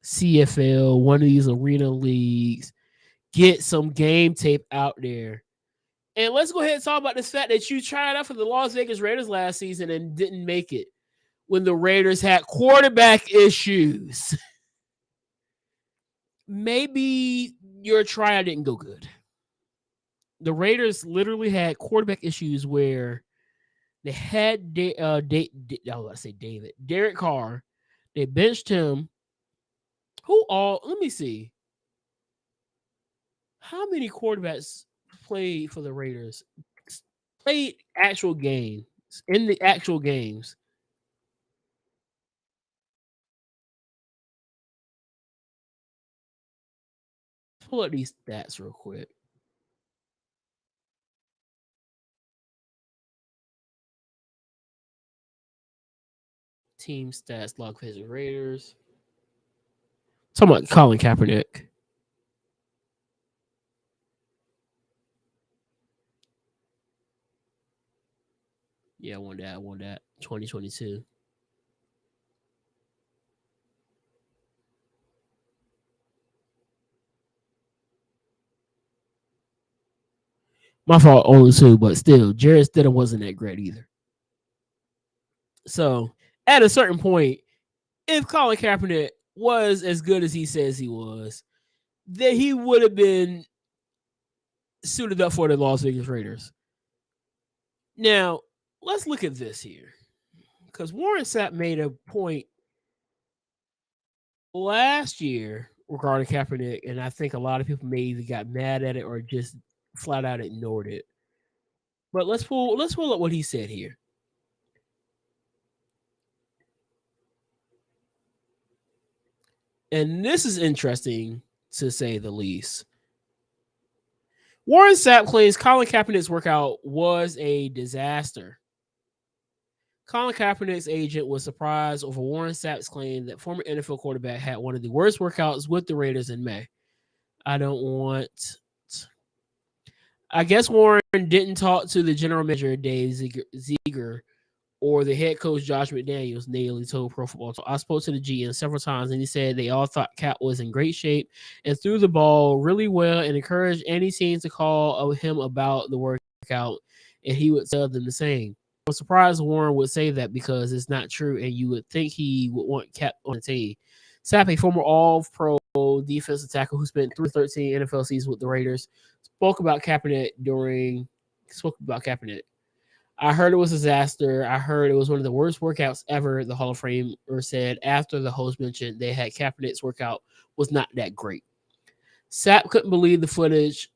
Speaker 1: CFL, one of these arena leagues. Get some game tape out there. And let's go ahead and talk about this fact that you tried out for the Las Vegas Raiders last season and didn't make it when the Raiders had quarterback issues. Maybe your tryout didn't go good. The Raiders literally had quarterback issues where they had Derek Carr. They benched him. Let me see. How many quarterbacks played for the Raiders? Played actual games in the actual games. Pull up these stats real quick. Team stats, log phase Raiders. Talking about Colin Kaepernick. Yeah, I won that. 2022. My fault, only two, but still, Jarrett Stidham wasn't that great either. So, at a certain point, if Colin Kaepernick was as good as he says he was, then he would have been suited up for the Las Vegas Raiders. Now, let's look at this here. Because Warren Sapp made a point last year regarding Kaepernick, and I think a lot of people maybe got mad at it or just flat out ignored it. But let's pull up what he said here. And this is interesting to say the least. Warren Sapp claims Colin Kaepernick's workout was a disaster. Colin Kaepernick's agent was surprised over Warren Sapp's claim that former NFL quarterback had one of the worst workouts with the Raiders in May. I guess Warren didn't talk to the general manager, Dave Ziegler, or the head coach, Josh McDaniels, Naily told Pro Football Talk. I spoke to the GM several times, and he said they all thought Cap was in great shape and threw the ball really well and encouraged any teams to call him about the workout, and he would tell them the same. I'm surprised Warren would say that because it's not true, and you would think he would want Cap on the team. Sapp, a former All-Pro defensive tackle who spent 13 NFL seasons with the Raiders, spoke about Kaepernick. I heard it was a disaster. I heard it was one of the worst workouts ever, the Hall of Famer said after the host mentioned they had Kaepernick's workout was not that great. Sapp couldn't believe the footage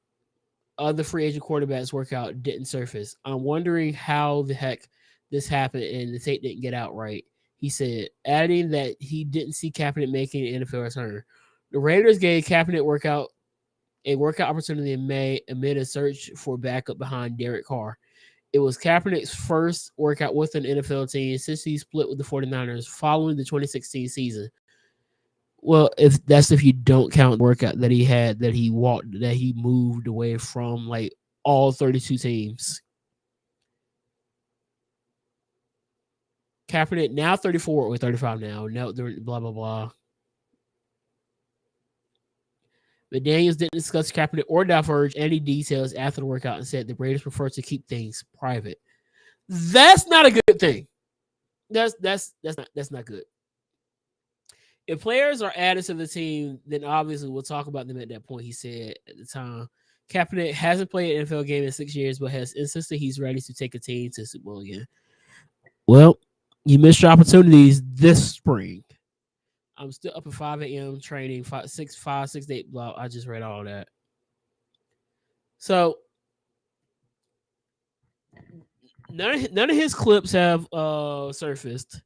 Speaker 1: of the free agent quarterback's workout didn't surface. I'm wondering how the heck this happened and the tape didn't get out right, he said, adding that he didn't see Kaepernick making an NFL return. The Raiders gave Kaepernick a workout opportunity in May amid a search for backup behind Derek Carr. It was Kaepernick's first workout with an NFL team since he split with the 49ers following the 2016 season. Well, if you don't count the workout that he had, that he moved away from like all 32 teams. Kaepernick now 34 or 35 now. No, blah blah blah. But Daniels didn't discuss Kaepernick or diverge any details after the workout and said the Raiders prefer to keep things private. That's not a good thing. That's not good. If players are added to the team, then obviously we'll talk about them at that point, he said at the time. Kaepernick hasn't played an NFL game in 6 years, but has insisted he's ready to take a team to Super Bowl again. Well, you missed your opportunities this spring. I'm still up at 5 a.m. training, 6 to 8 block. I just read all that. So none of his clips have surfaced.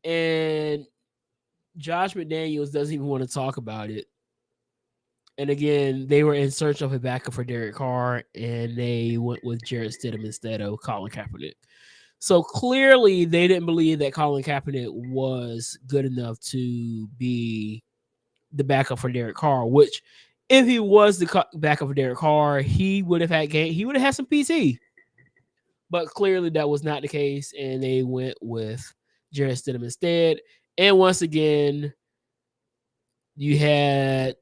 Speaker 1: And Josh McDaniels doesn't even want to talk about it. And again, they were in search of a backup for Derek Carr, and they went with Jarrett Stidham instead of Colin Kaepernick. So clearly, they didn't believe that Colin Kaepernick was good enough to be the backup for Derek Carr. Which, if he was the backup for Derek Carr, he would have had some PT. But clearly, that was not the case, and they went with Jarrett Stidham instead. And once again, you had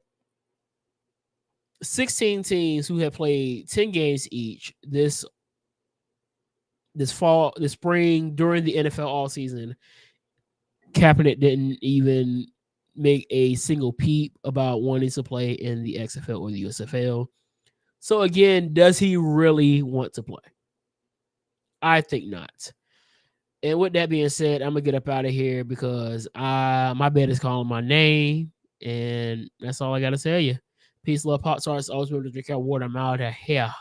Speaker 1: 16 teams who had played 10 games each this spring during the NFL all season. Kaepernick didn't even make a single peep about wanting to play in the XFL or the USFL. So again, does he really want to play? I think not. And with that being said, I'm gonna get up out of here because my bed is calling my name, and that's all I gotta tell you. Peace, love, Pop Tarts. Always remember to drink your water. I'm out of here.